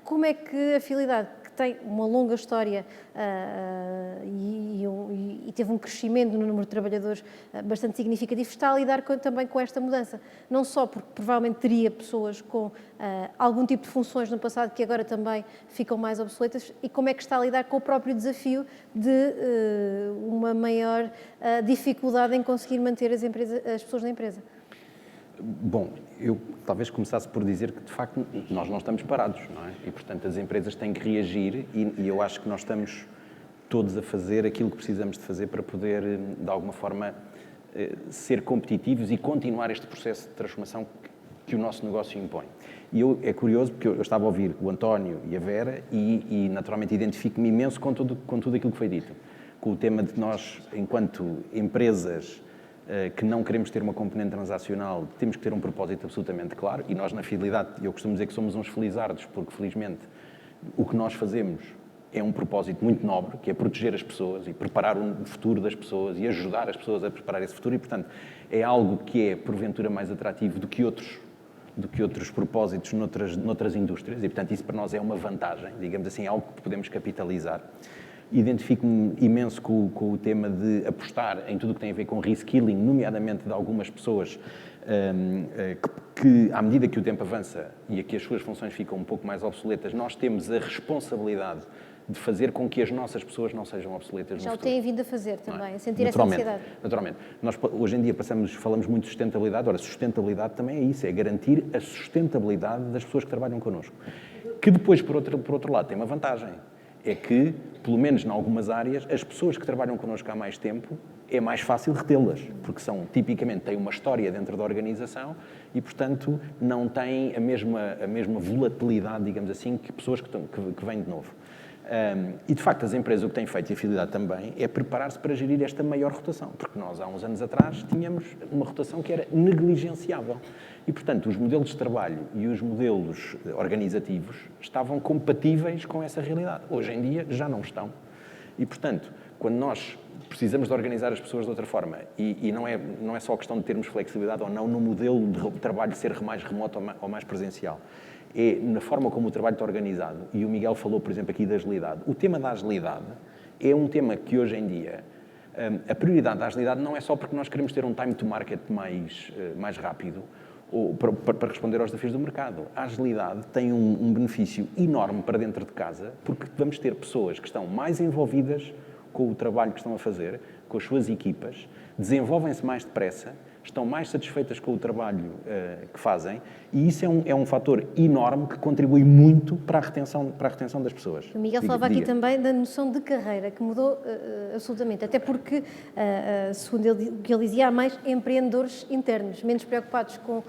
Como é que a Fidelidade, que tem uma longa história e teve um crescimento no número de trabalhadores bastante significativo, está a lidar também com esta mudança? Não só porque provavelmente teria pessoas com algum tipo de funções no passado que agora também ficam mais obsoletas, e como é que está a lidar com o próprio desafio de uma maior dificuldade em conseguir manter as pessoas na empresa? Bom, eu talvez começasse por dizer que, de facto, nós não estamos parados, não é? E, portanto, as empresas têm que reagir e eu acho que nós estamos todos a fazer aquilo que precisamos de fazer para poder, de alguma forma, ser competitivos e continuar este processo de transformação que o nosso negócio impõe. E é curioso, porque eu estava a ouvir o António e a Vera e naturalmente, identifico-me imenso com tudo aquilo que foi dito. Com o tema de nós, enquanto empresas que não queremos ter uma componente transacional, temos que ter um propósito absolutamente claro, e nós na Fidelidade, eu costumo dizer que somos uns felizardos, porque felizmente o que nós fazemos é um propósito muito nobre, que é proteger as pessoas e preparar o futuro das pessoas e ajudar as pessoas a preparar esse futuro, e portanto é algo que é porventura mais atrativo do que outros propósitos noutras indústrias, e portanto isso para nós é uma vantagem, digamos assim, é algo que podemos capitalizar. Identifico-me imenso com o tema de apostar em tudo o que tem a ver com reskilling, nomeadamente de algumas pessoas que, à medida que o tempo avança e que as suas funções ficam um pouco mais obsoletas, nós temos a responsabilidade de fazer com que as nossas pessoas não sejam obsoletas no futuro. Já o têm vindo a fazer também, a sentir essa Naturalmente, necessidade. naturalmente. Nós, hoje em dia, falamos muito de sustentabilidade. Ora, sustentabilidade também é isso, é garantir a sustentabilidade das pessoas que trabalham connosco. Que depois, por outro lado, tem uma vantagem. é que, pelo menos em algumas áreas, as pessoas que trabalham connosco há mais tempo, é mais fácil retê-las, porque tipicamente têm uma história dentro da organização e, portanto, não têm a mesma volatilidade, digamos assim, que pessoas que vêm de novo. E, de facto, as empresas o que têm feito, e a Fidelidade também, é preparar-se para gerir esta maior rotação, porque nós, há uns anos atrás, tínhamos uma rotação que era negligenciável. E, portanto, os modelos de trabalho e os modelos organizativos estavam compatíveis com essa realidade. Hoje em dia, já não estão. E, portanto, quando nós precisamos de organizar as pessoas de outra forma, e não é só a questão de termos flexibilidade ou não no modelo de trabalho ser mais remoto ou mais presencial, é na forma como o trabalho está organizado. E o Miguel falou, por exemplo, aqui da agilidade. O tema da agilidade é um tema que, hoje em dia, a prioridade da agilidade não é só porque nós queremos ter um time to market mais rápido, ou para responder aos desafios do mercado. A agilidade tem um benefício enorme para dentro de casa, porque vamos ter pessoas que estão mais envolvidas com o trabalho que estão a fazer, com as suas equipas, desenvolvem-se mais depressa, estão mais satisfeitas com o trabalho que fazem, e isso é um fator enorme que contribui muito para a retenção das pessoas. O Miguel falava aqui também da noção de carreira, que mudou absolutamente, até porque, segundo o que ele dizia, há mais empreendedores internos, menos preocupados com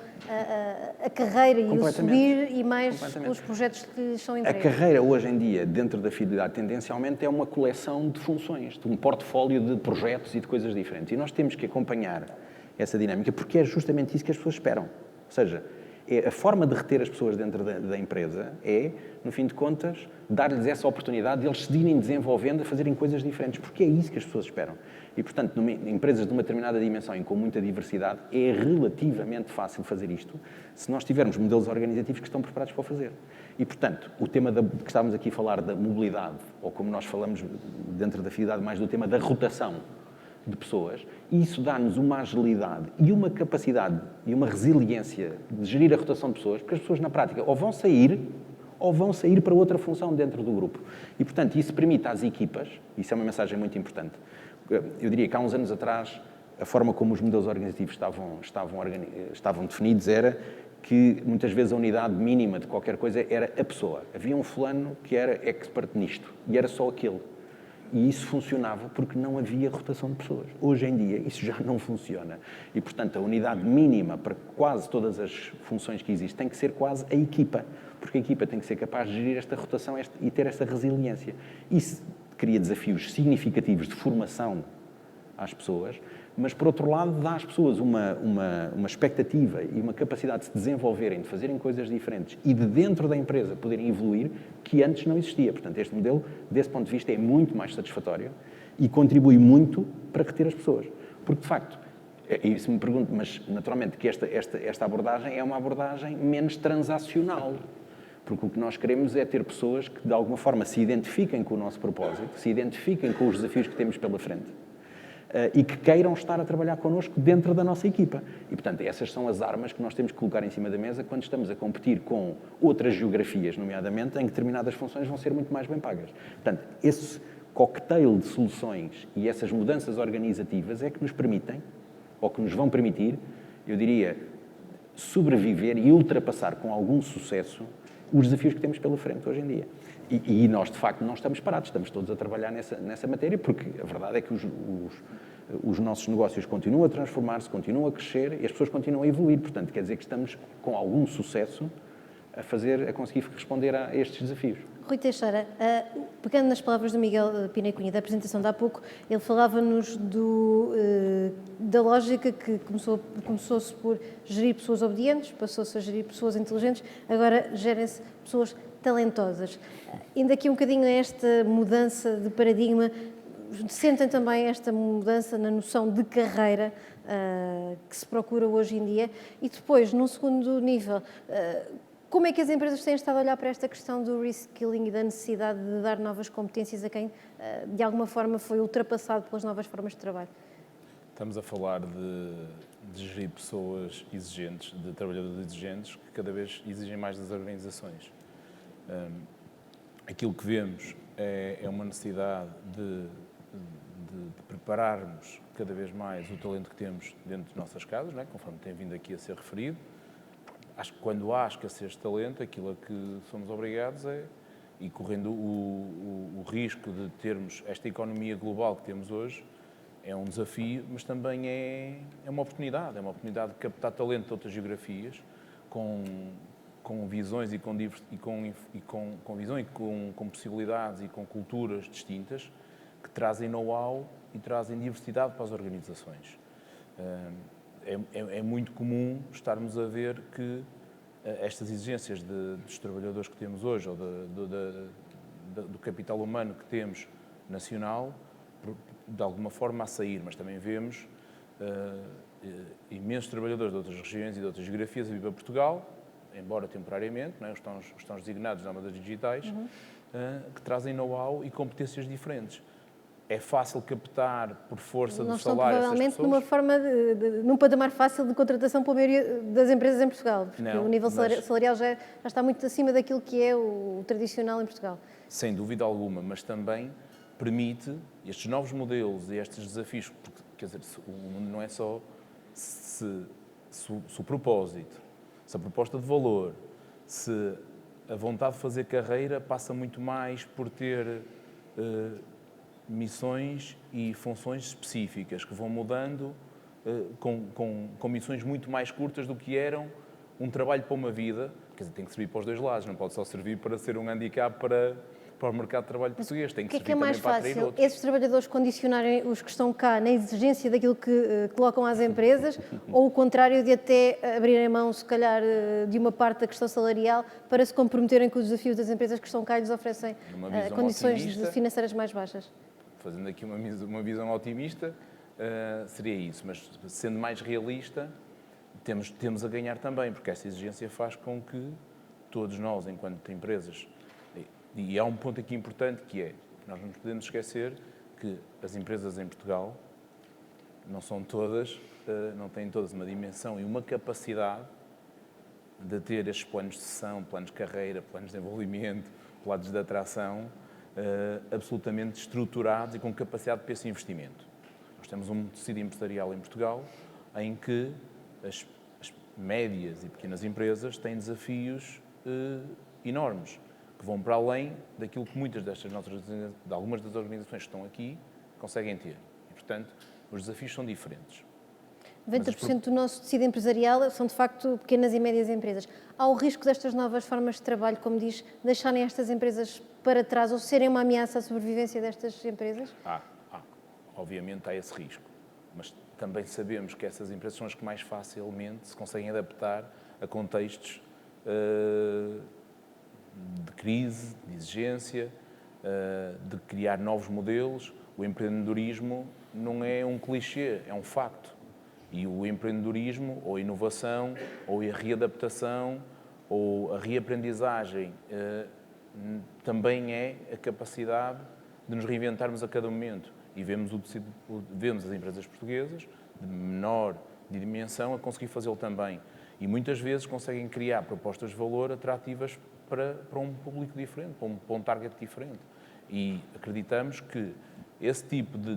a carreira e o subir, e mais com os projetos que lhes são entregues. A carreira, hoje em dia, dentro da Fidelidade, tendencialmente, é uma coleção de funções, de um portfólio de projetos e de coisas diferentes. E nós temos que acompanhar essa dinâmica, porque é justamente isso que as pessoas esperam. Ou seja, a forma de reter as pessoas dentro da empresa é, no fim de contas, dar-lhes essa oportunidade de eles se irem desenvolvendo, a fazerem coisas diferentes, porque é isso que as pessoas esperam. E, portanto, em empresas de uma determinada dimensão e com muita diversidade, é relativamente fácil fazer isto se nós tivermos modelos organizativos que estão preparados para o fazer. E, portanto, o tema que estávamos aqui a falar da mobilidade, ou como nós falamos dentro da Fidelidade, mais do tema da rotação de pessoas, isso dá-nos uma agilidade e uma capacidade e uma resiliência de gerir a rotação de pessoas, porque as pessoas, na prática, ou vão sair para outra função dentro do grupo. E, portanto, isso permite às equipas, isso é uma mensagem muito importante. Eu diria que há uns anos atrás, a forma como os modelos organizativos estavam definidos era que, muitas vezes, a unidade mínima de qualquer coisa era a pessoa. Havia um fulano que era expert nisto, e era só aquele. E isso funcionava porque não havia rotação de pessoas. Hoje em dia, isso já não funciona. E, portanto, a unidade mínima para quase todas as funções que existem tem que ser quase a equipa, porque a equipa tem que ser capaz de gerir esta rotação e ter esta resiliência. Isso cria desafios significativos de formação às pessoas, mas, por outro lado, dá às pessoas uma expectativa e uma capacidade de se desenvolverem, de fazerem coisas diferentes e de, dentro da empresa, poderem evoluir, que antes não existia. Portanto, este modelo, desse ponto de vista, é muito mais satisfatório e contribui muito para reter as pessoas. Porque, de facto, e se me pergunto, mas, naturalmente, que esta abordagem é uma abordagem menos transacional. Porque o que nós queremos é ter pessoas que, de alguma forma, se identifiquem com o nosso propósito, se identifiquem com os desafios que temos pela frente, e que queiram estar a trabalhar connosco dentro da nossa equipa. E, portanto, essas são as armas que nós temos que colocar em cima da mesa quando estamos a competir com outras geografias, nomeadamente, em que determinadas funções vão ser muito mais bem pagas. Portanto, esse cocktail de soluções e essas mudanças organizativas é que nos permitem, ou que nos vão permitir, eu diria, sobreviver e ultrapassar com algum sucesso os desafios que temos pela frente hoje em dia. E nós, de facto, não estamos parados, estamos todos a trabalhar nessa matéria, porque a verdade é que os nossos negócios continuam a transformar-se, continuam a crescer e as pessoas continuam a evoluir. Portanto, quer dizer que estamos com algum sucesso a conseguir responder a estes desafios. Rui Teixeira, pegando nas palavras do Miguel Pinheiro Cunha, da apresentação de há pouco, ele falava-nos da lógica que começou-se por gerir pessoas obedientes, passou-se a gerir pessoas inteligentes, agora gerem-se pessoas talentosas. Ainda aqui um bocadinho a esta mudança de paradigma, sentem também esta mudança na noção de carreira que se procura hoje em dia? E depois, num segundo nível, como é que as empresas têm estado a olhar para esta questão do reskilling e da necessidade de dar novas competências a quem, de alguma forma, foi ultrapassado pelas novas formas de trabalho? Estamos a falar de gerir pessoas exigentes, de trabalhadores exigentes, que cada vez exigem mais das organizações. Aquilo que vemos é uma necessidade de prepararmos cada vez mais o talento que temos dentro de nossas casas, não é? Conforme tem vindo aqui a ser referido. Acho que quando há escassez de talento, aquilo a que somos obrigados é e correndo o risco de termos esta economia global que temos hoje, é um desafio, mas também é uma oportunidade de captar talento de outras geografias, com visões e com visão e com possibilidades e com culturas distintas, que trazem know-how e trazem diversidade para as organizações. É muito comum estarmos a ver que estas exigências dos trabalhadores que temos hoje, ou do capital humano que temos nacional, de alguma forma a sair, mas também vemos imensos trabalhadores de outras regiões e de outras geografias a vir para Portugal, embora temporariamente, não é? Estão designados nómadas digitais, que trazem know-how e competências diferentes. É fácil captar por força do salário essas provavelmente pessoas? numa forma num patamar fácil de contratação para a maioria das empresas em Portugal, porque Não, o nível mas- salarial já está muito acima daquilo que é o tradicional em Portugal. Sem dúvida alguma, mas também permite estes novos modelos e estes desafios, porque, quer dizer, o mundo não é só se o propósito, se a proposta de valor, se a vontade de fazer carreira passa muito mais por ter missões e funções específicas que vão mudando com missões muito mais curtas do que eram um trabalho para uma vida. Quer dizer, tem que servir para os dois lados, não pode só servir para ser um handicap para o mercado de trabalho português, tem O que que servir é mais também para atrair fácil? outros. Esses trabalhadores condicionarem os que estão cá na exigência daquilo que colocam às empresas ou o contrário de até abrirem mão, se calhar, de uma parte da questão salarial para se comprometerem com os desafios das empresas que estão cá e lhes oferecem Numa visão condições otimista, financeiras mais baixas? Fazendo aqui uma visão otimista, seria isso, mas sendo mais realista, temos a ganhar também, porque essa exigência faz com que todos nós, enquanto empresas, e há um ponto aqui importante que é, nós não nos podemos esquecer que as empresas em Portugal não são todas, não têm todas uma dimensão e uma capacidade de ter estes planos de sucessão, planos de carreira, planos de desenvolvimento, planos de atração, absolutamente estruturados e com capacidade para esse investimento. Nós temos um tecido empresarial em Portugal em que as médias e pequenas empresas têm desafios enormes, que vão para além daquilo que muitas de algumas das organizações que estão aqui conseguem ter. E, portanto, os desafios são diferentes. 90% do nosso tecido empresarial são, de facto, pequenas e médias empresas. Há o risco destas novas formas de trabalho, como diz, deixarem estas empresas para trás ou serem uma ameaça à sobrevivência destas empresas? Obviamente há esse risco, mas também sabemos que essas empresas são as que mais facilmente se conseguem adaptar a contextos de crise, de exigência, de criar novos modelos. O empreendedorismo não é um clichê, é um facto. E o empreendedorismo, ou a inovação, ou a readaptação, ou a reaprendizagem, também é a capacidade de nos reinventarmos a cada momento. E vemos as empresas portuguesas, de menor dimensão, a conseguir fazê-lo também. E muitas vezes conseguem criar propostas de valor atrativas para um público diferente, para um target diferente. E acreditamos que esse tipo de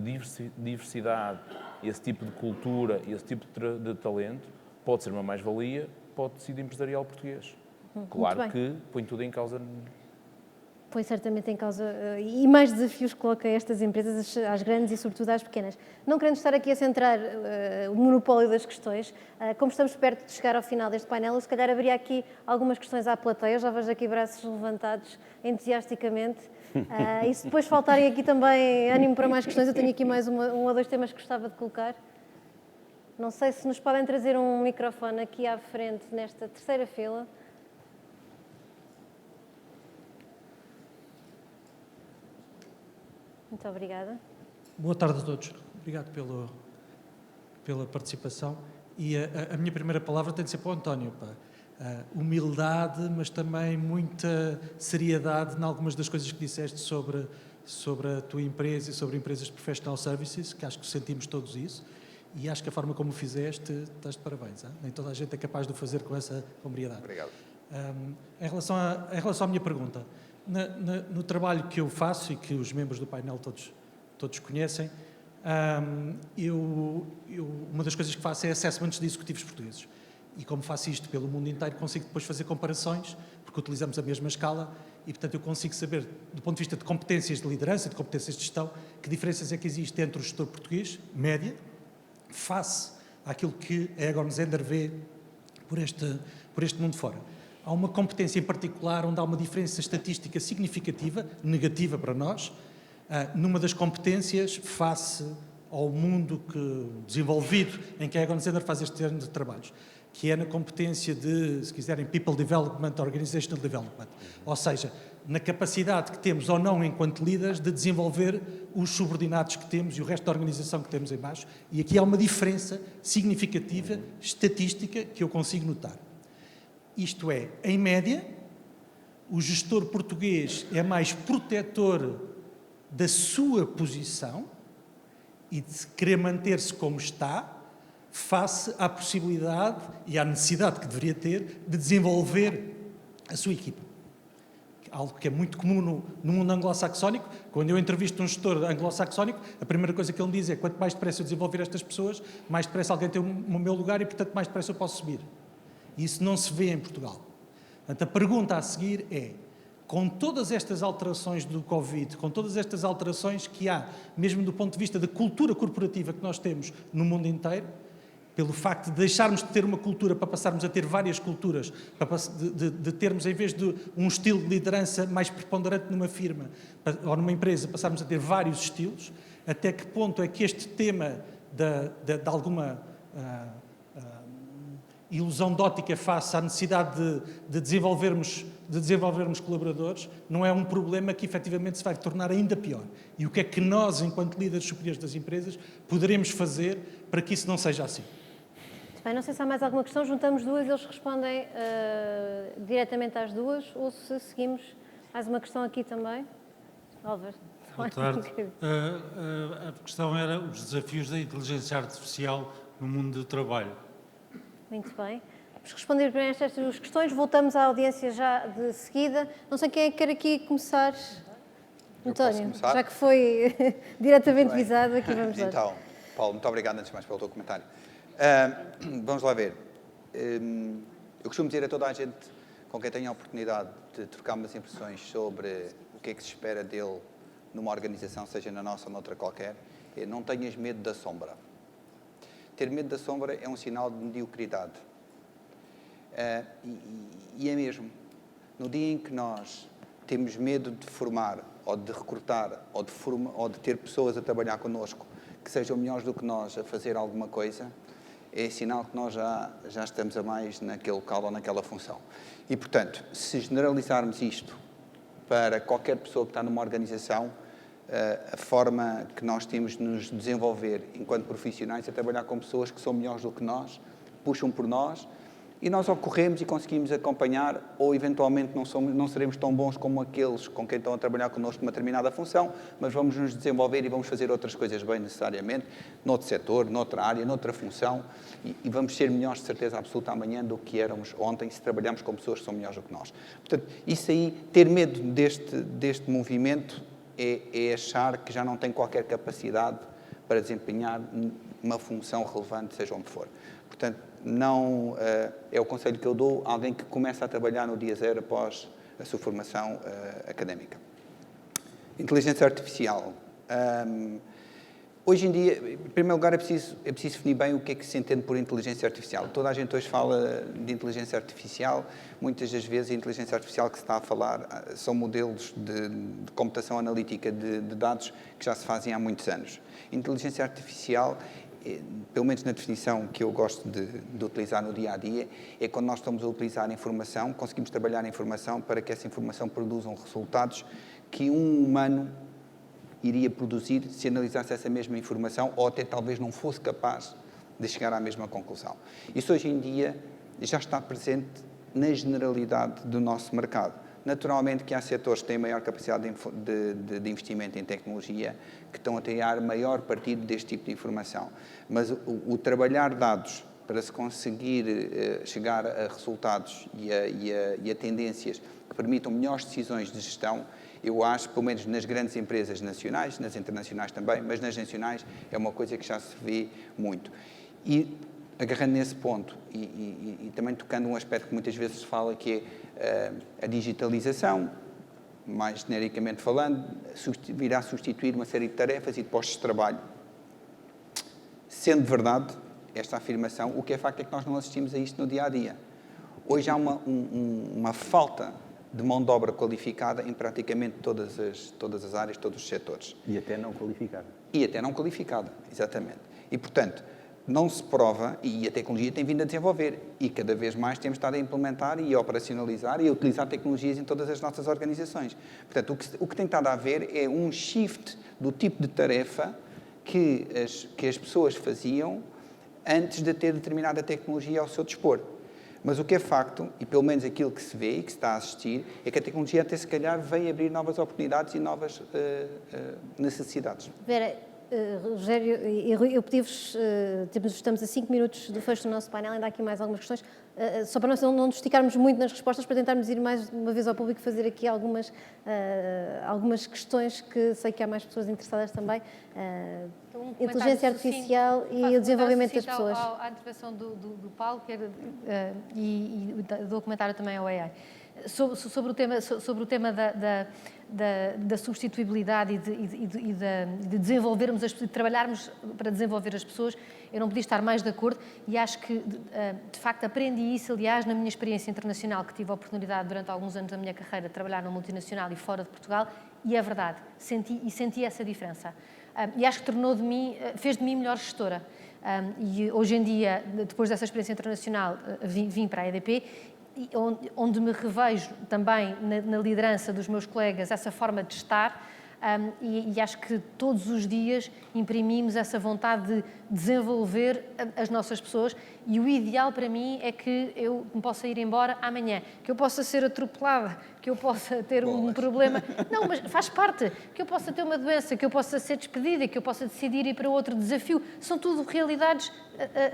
diversidade, esse tipo de cultura, esse tipo de talento pode ser uma mais-valia para o tecido empresarial português. Claro que põe tudo em causa. Põe certamente em causa e mais desafios coloca estas empresas, às grandes e sobretudo às pequenas. Não querendo estar aqui a centrar o monopólio das questões, como estamos perto de chegar ao final deste painel, eu se calhar abriria aqui algumas questões à plateia, já vejo aqui braços levantados entusiasticamente. E se depois faltarem aqui também ânimo para mais questões, eu tenho aqui mais um ou dois temas que gostava de colocar. Não sei se nos podem trazer um microfone aqui à frente, nesta terceira fila. Muito obrigada. Boa tarde a todos. Obrigado pela participação. E a minha primeira palavra tem de ser para o António. Humildade, mas também muita seriedade em algumas das coisas que disseste sobre a tua empresa e sobre empresas de professional services, que acho que sentimos todos isso. E acho que a forma como o fizeste, estás de parabéns. Hein? Nem toda a gente é capaz de o fazer com essa hombridade. Obrigado. Em relação à minha pergunta, no trabalho que eu faço e que os membros do painel todos conhecem, uma das coisas que faço é assessments de executivos portugueses. E como faço isto pelo mundo inteiro, consigo depois fazer comparações, porque utilizamos a mesma escala, e, portanto, eu consigo saber, do ponto de vista de competências de liderança, de competências de gestão, que diferenças é que existem entre o gestor português, média, face àquilo que a Egon Zehnder vê por este mundo fora. Há uma competência em particular onde há uma diferença estatística significativa, negativa para nós, numa das competências face ao mundo desenvolvido em que a Egon Zehnder faz este género de trabalhos, que é na competência de, se quiserem, People Development, Organizational Development. Ou seja, na capacidade que temos ou não enquanto líderes de desenvolver os subordinados que temos e o resto da organização que temos em baixo. E aqui há uma diferença significativa, estatística, que eu consigo notar. Isto é, em média, o gestor português é mais protetor da sua posição e de querer manter-se como está, face à possibilidade e à necessidade que deveria ter de desenvolver a sua equipa. Algo que é muito comum no mundo anglo-saxónico. Quando eu entrevisto um gestor anglo-saxónico, a primeira coisa que ele diz é: quanto mais depressa eu desenvolver estas pessoas, mais depressa alguém tem o meu lugar e, portanto, mais depressa eu posso subir. E isso não se vê em Portugal. Portanto, a pergunta a seguir é: com todas estas alterações do Covid, com todas estas alterações que há, mesmo do ponto de vista da cultura corporativa que nós temos no mundo inteiro, pelo facto de deixarmos de ter uma cultura para passarmos a ter várias culturas, de termos, em vez de um estilo de liderança mais preponderante numa firma ou numa empresa, passarmos a ter vários estilos, até que ponto é que este tema de alguma ilusão de ótica face à necessidade de desenvolvermos colaboradores não é um problema que efetivamente se vai tornar ainda pior? E o que é que nós, enquanto líderes superiores das empresas, poderemos fazer para que isso não seja assim? Bem, não sei se há mais alguma questão. Juntamos duas, eles respondem diretamente às duas, ou se seguimos mais uma questão aqui também. Oliver. Boa tarde. A questão era os desafios da inteligência artificial no mundo do trabalho. Muito bem. Vamos responder para estas duas questões. Voltamos à audiência já de seguida. Não sei quem é que quer aqui começar. António, começar? já que foi diretamente visado, aqui vamos lá. Então, Paulo, muito obrigado antes de mais pelo teu comentário. Vamos lá ver. Eu costumo dizer a toda a gente com quem tenho a oportunidade de trocar umas impressões sobre o que é que se espera dele numa organização, seja na nossa ou noutra qualquer, é: não tenhas medo da sombra. Ter medo da sombra é um sinal de mediocridade. E é mesmo. No dia em que nós temos medo de formar, ou de recrutar, ou de ter pessoas a trabalhar connosco que sejam melhores do que nós a fazer alguma coisa, é sinal que nós já estamos a mais naquele local ou naquela função. E, portanto, se generalizarmos isto para qualquer pessoa que está numa organização, a forma que nós temos de nos desenvolver enquanto profissionais é trabalhar com pessoas que são melhores do que nós, puxam por nós, e nós ocorremos e conseguimos acompanhar, ou eventualmente não seremos tão bons como aqueles com quem estão a trabalhar connosco numa determinada função, mas vamos nos desenvolver e vamos fazer outras coisas bem necessariamente, noutro setor, noutra área, noutra função, e vamos ser melhores de certeza absoluta amanhã do que éramos ontem, se trabalharmos com pessoas que são melhores do que nós. Portanto, isso aí, ter medo deste movimento é achar que já não tem qualquer capacidade para desempenhar uma função relevante, seja onde for. Portanto, não é o conselho que eu dou a alguém que começa a trabalhar no dia zero após a sua formação académica. Inteligência artificial. Hoje em dia, em primeiro lugar, é preciso definir bem o que é que se entende por inteligência artificial. Toda a gente hoje fala de inteligência artificial. Muitas das vezes a inteligência artificial que se está a falar são modelos de computação analítica de dados que já se fazem há muitos anos. Inteligência artificial, pelo menos na definição que eu gosto de utilizar no dia-a-dia, é quando nós estamos a utilizar a informação, conseguimos trabalhar a informação para que essa informação produza resultados que um humano iria produzir se analisasse essa mesma informação, ou até talvez não fosse capaz de chegar à mesma conclusão. Isso hoje em dia já está presente na generalidade do nosso mercado. Naturalmente que há setores que têm maior capacidade de investimento em tecnologia, que estão a tirar maior partido deste tipo de informação. Mas o trabalhar dados para se conseguir chegar a resultados e a tendências que permitam melhores decisões de gestão, eu acho, pelo menos nas grandes empresas nacionais, nas internacionais também, mas nas nacionais é uma coisa que já se vê muito. E agarrando nesse ponto e também tocando um aspecto que muitas vezes se fala, que é a digitalização, mais genericamente falando, virá substituir uma série de tarefas e de postos de trabalho. Sendo verdade esta afirmação, o que é facto é que nós não assistimos a isto no dia-a-dia. Hoje há uma falta de mão de obra qualificada em praticamente todas as áreas, todos os setores. E até não qualificada. E até não qualificada, exatamente. E, portanto, não se prova, e a tecnologia tem vindo a desenvolver, e cada vez mais temos estado a implementar e a operacionalizar e a utilizar tecnologias em todas as nossas organizações. Portanto, o que tem estado a haver é um shift do tipo de tarefa que as pessoas faziam antes de ter determinada tecnologia ao seu dispor. Mas o que é facto, e pelo menos aquilo que se vê e que se está a assistir, é que a tecnologia até se calhar vem abrir novas oportunidades e novas necessidades. Vera, Rogério, eu pedi-vos, estamos a 5 minutos do fecho do nosso painel, ainda há aqui mais algumas questões, só para nós não nos esticarmos muito nas respostas, para tentarmos ir mais uma vez ao público, fazer aqui algumas questões que sei que há mais pessoas interessadas também. Inteligência artificial e o desenvolvimento das pessoas. À intervenção do Paulo e do documentário também ao AI. Sobre o tema da substituibilidade e de desenvolvermos, de trabalharmos para desenvolver as pessoas, eu não podia estar mais de acordo e acho que, de facto, aprendi isso, aliás, na minha experiência internacional, que tive a oportunidade durante alguns anos da minha carreira de trabalhar numa multinacional e fora de Portugal, e é verdade, senti essa diferença. E acho que fez de mim melhor gestora. E hoje em dia, depois dessa experiência internacional, vim para a EDP, onde me revejo também na liderança dos meus colegas essa forma de estar, e acho que todos os dias imprimimos essa vontade de desenvolver as nossas pessoas, e o ideal para mim é que eu me possa ir embora amanhã, que eu possa ser atropelada, que eu possa ter um problema, não, mas faz parte, que eu possa ter uma doença, que eu possa ser despedida, que eu possa decidir ir para outro desafio, são tudo realidades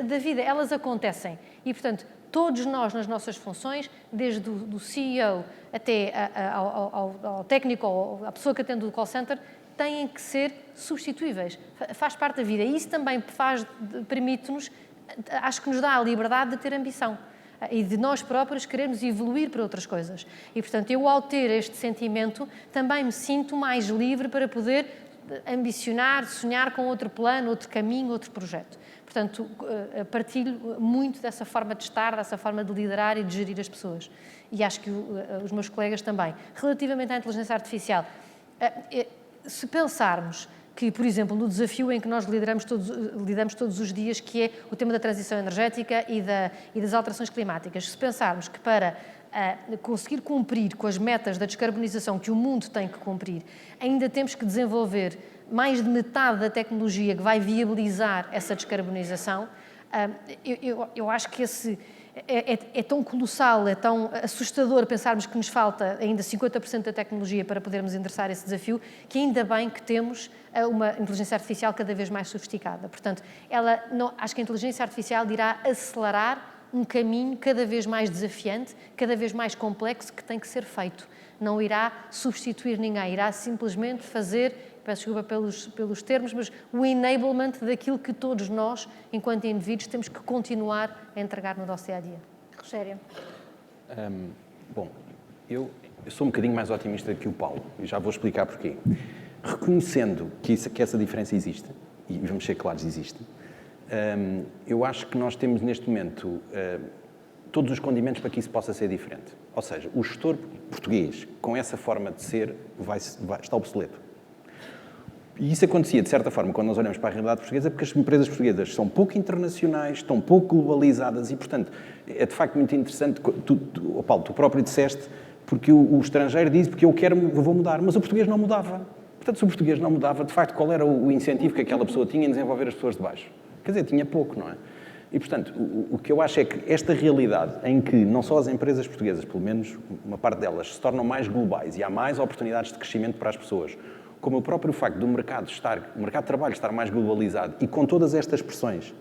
da vida, elas acontecem, e portanto todos nós nas nossas funções, desde o CEO até ao técnico ou à pessoa que atende o call center, têm que ser substituíveis. Faz parte da vida. E isso também permite-nos, acho que nos dá a liberdade de ter ambição e de nós próprios querermos evoluir para outras coisas. E, portanto, eu ao ter este sentimento, também me sinto mais livre para poder ambicionar, sonhar com outro plano, outro caminho, outro projeto. Portanto, partilho muito dessa forma de estar, dessa forma de liderar e de gerir as pessoas. E acho que os meus colegas também. Relativamente à inteligência artificial, se pensarmos que, por exemplo, no desafio em que nós lidamos todos os dias, que é o tema da transição energética e das alterações climáticas, se pensarmos que para conseguir cumprir com as metas da descarbonização que o mundo tem que cumprir, ainda temos que desenvolver mais de metade da tecnologia que vai viabilizar essa descarbonização, eu acho que esse é tão colossal, é tão assustador pensarmos que nos falta ainda 50% da tecnologia para podermos endereçar esse desafio, que ainda bem que temos uma inteligência artificial cada vez mais sofisticada. Portanto, acho que a inteligência artificial irá acelerar um caminho cada vez mais desafiante, cada vez mais complexo, que tem que ser feito. Não irá substituir ninguém, irá simplesmente fazer, peço desculpa pelos termos, mas o enablement daquilo que todos nós, enquanto indivíduos, temos que continuar a entregar no nosso dia-a-dia. Rogério. Bom, eu sou um bocadinho mais otimista que o Paulo, e já vou explicar porquê. Reconhecendo que essa diferença existe, e vamos ser claros, existe, eu acho que nós temos neste momento todos os condimentos para que isso possa ser diferente. Ou seja, o gestor português, com essa forma de ser, está obsoleto. E isso acontecia, de certa forma, quando nós olhamos para a realidade portuguesa, porque as empresas portuguesas são pouco internacionais, estão pouco globalizadas e, portanto, é de facto muito interessante. Paulo, tu próprio disseste, porque o estrangeiro diz, porque eu vou mudar, mas o português não mudava. Portanto, se o português não mudava, de facto, qual era o incentivo que aquela pessoa tinha em desenvolver as pessoas de baixo? Quer dizer, tinha pouco, não é? E, portanto, o que eu acho é que esta realidade em que não só as empresas portuguesas, pelo menos uma parte delas, se tornam mais globais e há mais oportunidades de crescimento para as pessoas, como o próprio facto do mercado de trabalho estar mais globalizado e com todas estas pressões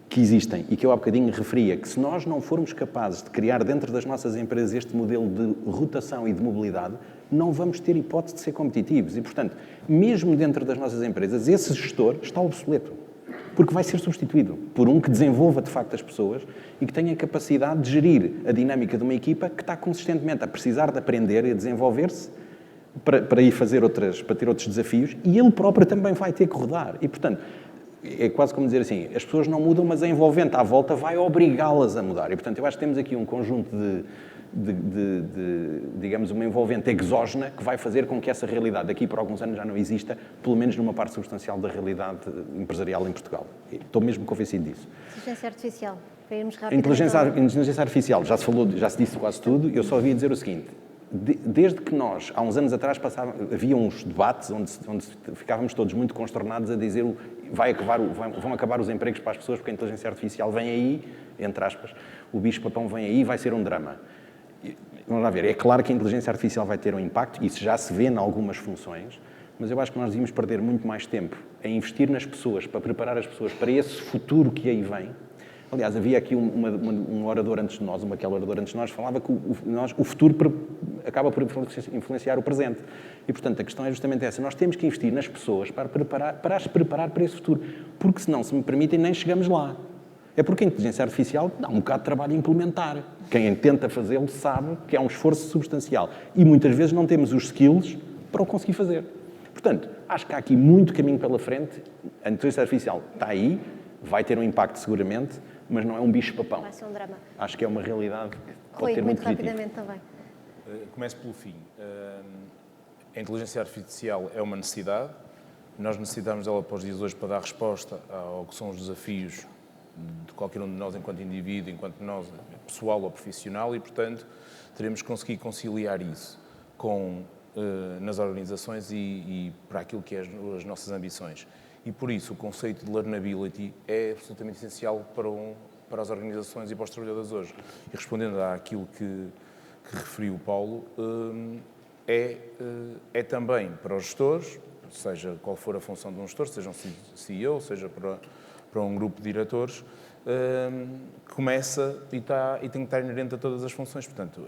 que existem e que eu há bocadinho referia, que se nós não formos capazes de criar dentro das nossas empresas este modelo de rotação e de mobilidade, não vamos ter hipótese de ser competitivos. E, portanto, mesmo dentro das nossas empresas, esse gestor está obsoleto, porque vai ser substituído por um que desenvolva, de facto, as pessoas e que tenha a capacidade de gerir a dinâmica de uma equipa que está consistentemente a precisar de aprender e a desenvolver-se para ir fazer para ter outros desafios, e ele próprio também vai ter que rodar. E, portanto, é quase como dizer assim, as pessoas não mudam, mas a envolvente à volta vai obrigá-las a mudar. E, portanto, eu acho que temos aqui um conjunto digamos, uma envolvente exógena que vai fazer com que essa realidade daqui por alguns anos já não exista, pelo menos numa parte substancial da realidade empresarial em Portugal. Estou mesmo convencido disso. Inteligência artificial, para irmos A rapidamente. inteligência artificial, já se disse quase tudo, eu só ia dizer o seguinte, desde que nós, há uns anos atrás, havia uns debates onde ficávamos todos muito consternados a dizer vão acabar os empregos para as pessoas porque a inteligência artificial vem aí, entre aspas, o bicho-papão vem aí e vai ser um drama. Vamos lá ver, é claro que a inteligência artificial vai ter um impacto, isso já se vê em algumas funções, mas eu acho que nós devíamos perder muito mais tempo a investir nas pessoas, para preparar as pessoas para esse futuro que aí vem. Aliás, havia aqui um orador antes de nós, aquele orador antes de nós, falava que o futuro acaba por influenciar o presente. E, portanto, a questão é justamente essa. Nós temos que investir nas pessoas para as preparar para esse futuro. Porque, senão, se me permitem, nem chegamos lá. É porque a inteligência artificial dá um bocado de trabalho a implementar. Quem tenta fazê-lo sabe que é um esforço substancial. E, muitas vezes, não temos os skills para o conseguir fazer. Portanto, acho que há aqui muito caminho pela frente. A inteligência artificial está aí, vai ter um impacto seguramente, mas não é um bicho-papão. Vai ser um drama. Acho que é uma realidade que pode Rui, ter muito muito positivo. rapidamente também. Começo pelo fim. A inteligência artificial é uma necessidade. Nós necessitamos dela para os dias de hoje para dar resposta ao que são os desafios de qualquer um de nós enquanto indivíduo, enquanto nós, pessoal ou profissional, e, portanto, teremos que conseguir conciliar isso nas organizações e para aquilo que é as nossas ambições. E, por isso, o conceito de learnability é absolutamente essencial para as organizações e para os trabalhadores hoje. E, respondendo àquilo que referiu o Paulo, é também para os gestores, seja qual for a função de um gestor, seja um CEO, seja para um grupo de diretores, que começa e tem que estar inerente a todas as funções. Portanto,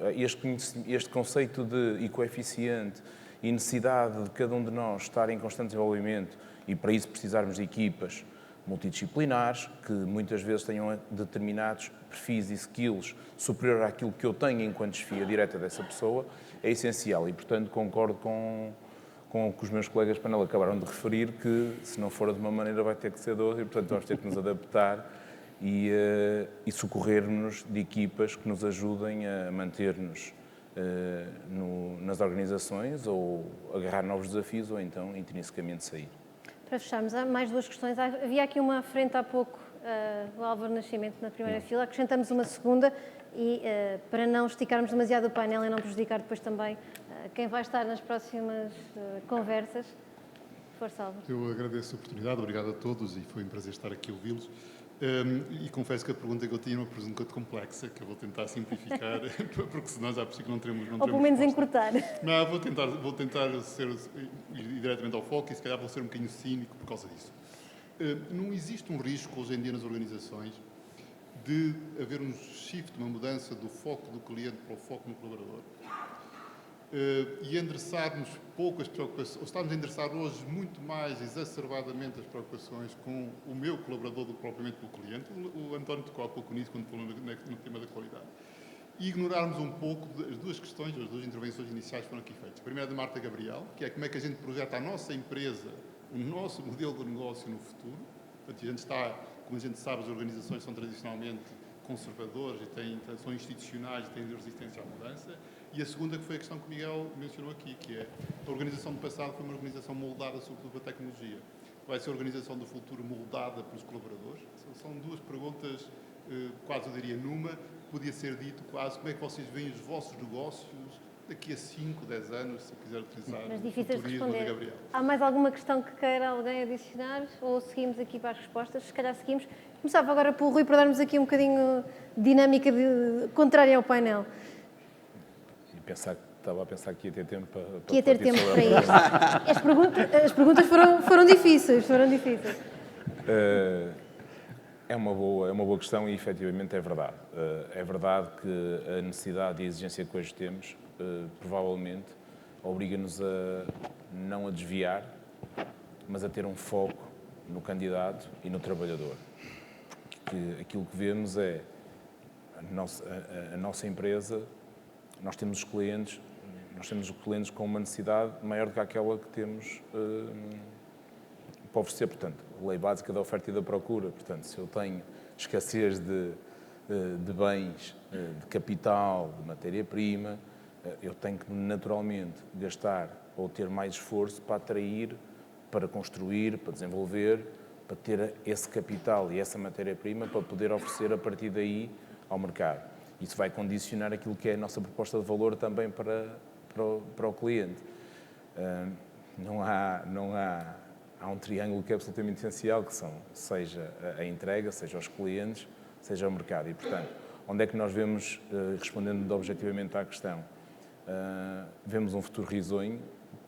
este conceito de coeficiente e necessidade de cada um de nós estar em constante desenvolvimento, e para isso precisarmos de equipas multidisciplinares, que muitas vezes tenham determinados perfis e skills superior àquilo que eu tenho enquanto chefia direta dessa pessoa, é essencial. E, portanto, concordo com o que os meus colegas de painel acabaram de referir, que se não for de uma maneira vai ter que ser de outra, e, portanto, vamos ter que nos adaptar e socorrer-nos de equipas que nos ajudem a manter-nos nas organizações ou agarrar novos desafios ou então intrinsecamente sair. Para fecharmos, há mais duas questões. Havia aqui uma à frente há pouco, o Álvaro Nascimento na primeira fila. Acrescentamos uma segunda e, para não esticarmos demasiado o painel e não prejudicar depois também quem vai estar nas próximas conversas. Força, Álvaro. Eu agradeço a oportunidade, obrigado a todos e foi um prazer estar aqui a ouvi-los. E confesso que a pergunta que eu tinha é uma pergunta complexa, que eu vou tentar simplificar, porque senão já percebi que não teremos Ou pelo menos encurtar. Não, vou tentar ir diretamente ao foco e se calhar vou ser um bocadinho cínico por causa disso. Não existe um risco hoje em dia nas organizações de haver um shift, uma mudança do foco do cliente para o foco no colaborador? E endereçarmos poucas preocupações, ou estamos a endereçar hoje muito mais exacerbadamente as preocupações com o meu colaborador do que propriamente com o cliente. O António tocou há pouco nisso quando falou no tema da qualidade. E ignorarmos um pouco as duas questões, as duas intervenções iniciais que foram aqui feitas. A primeira da Marta Gabriel, que é como é que a gente projeta a nossa empresa, o nosso modelo de negócio no futuro. Portanto, a gente está, como a gente sabe, as organizações são tradicionalmente conservadores e são institucionais e têm resistência à mudança. E a segunda, que foi a questão que o Miguel mencionou aqui, que é a organização do passado foi uma organização moldada sobretudo pela tecnologia. Vai ser a organização do futuro moldada pelos colaboradores? São duas perguntas, quase eu diria numa. Podia ser dito quase como é que vocês veem os vossos negócios daqui a 5, 10 anos, se quiser utilizar Mas o difíceis de futurismo da responder. Gabriel. Há mais alguma questão que queira alguém adicionar? Ou seguimos aqui para as respostas? Se calhar seguimos. Começava agora pelo Rui para darmos aqui um bocadinho de dinâmica contrária ao painel. Estava a pensar que ia ter tempo para Que ia ter tempo para isto. As perguntas foram difíceis, É uma boa questão e, efetivamente, é verdade. É verdade que a necessidade e a exigência que hoje temos, provavelmente, obriga-nos a não a desviar, mas a ter um foco no candidato e no trabalhador. Porque aquilo que vemos é a nossa empresa, nós temos os clientes nós temos clientes com uma necessidade maior do que aquela que temos para oferecer. Portanto, a lei básica da oferta e da procura. Portanto, se eu tenho escassez de bens, de capital, de matéria-prima, eu tenho que naturalmente gastar ou ter mais esforço para atrair, para construir, para desenvolver, para ter esse capital e essa matéria-prima para poder oferecer a partir daí ao mercado. Isso vai condicionar aquilo que é a nossa proposta de valor também para o cliente. Há um triângulo que é absolutamente essencial, que seja a entrega, seja os clientes, seja o mercado. E, portanto, onde é que nós vemos, respondendo objetivamente à questão, vemos um futuro risonho,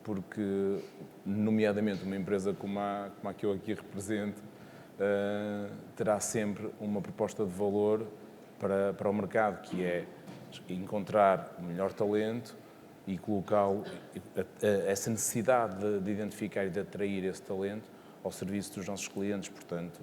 porque, nomeadamente, uma empresa como a que eu aqui represento, terá sempre uma proposta de valor para o mercado, que é encontrar o melhor talento e colocá-lo, essa necessidade de identificar e de atrair esse talento ao serviço dos nossos clientes. Portanto,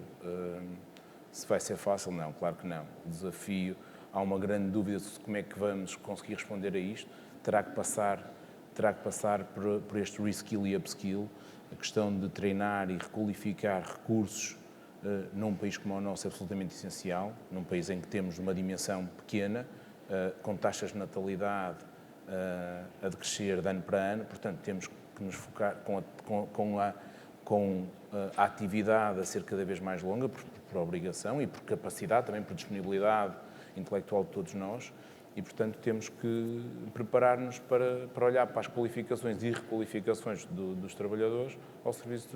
se vai ser fácil? Não, claro que não. O desafio, há uma grande dúvida de como é que vamos conseguir responder a isto. Terá que passar por este reskill e upskill, a questão de treinar e requalificar recursos num país como o nosso é absolutamente essencial, num país em que temos uma dimensão pequena, com taxas de natalidade a decrescer de ano para ano. Portanto, temos que nos focar com a atividade a ser cada vez mais longa, por obrigação e por capacidade, também por disponibilidade intelectual de todos nós. E, portanto, temos que preparar-nos para olhar para as qualificações e requalificações dos trabalhadores ao serviço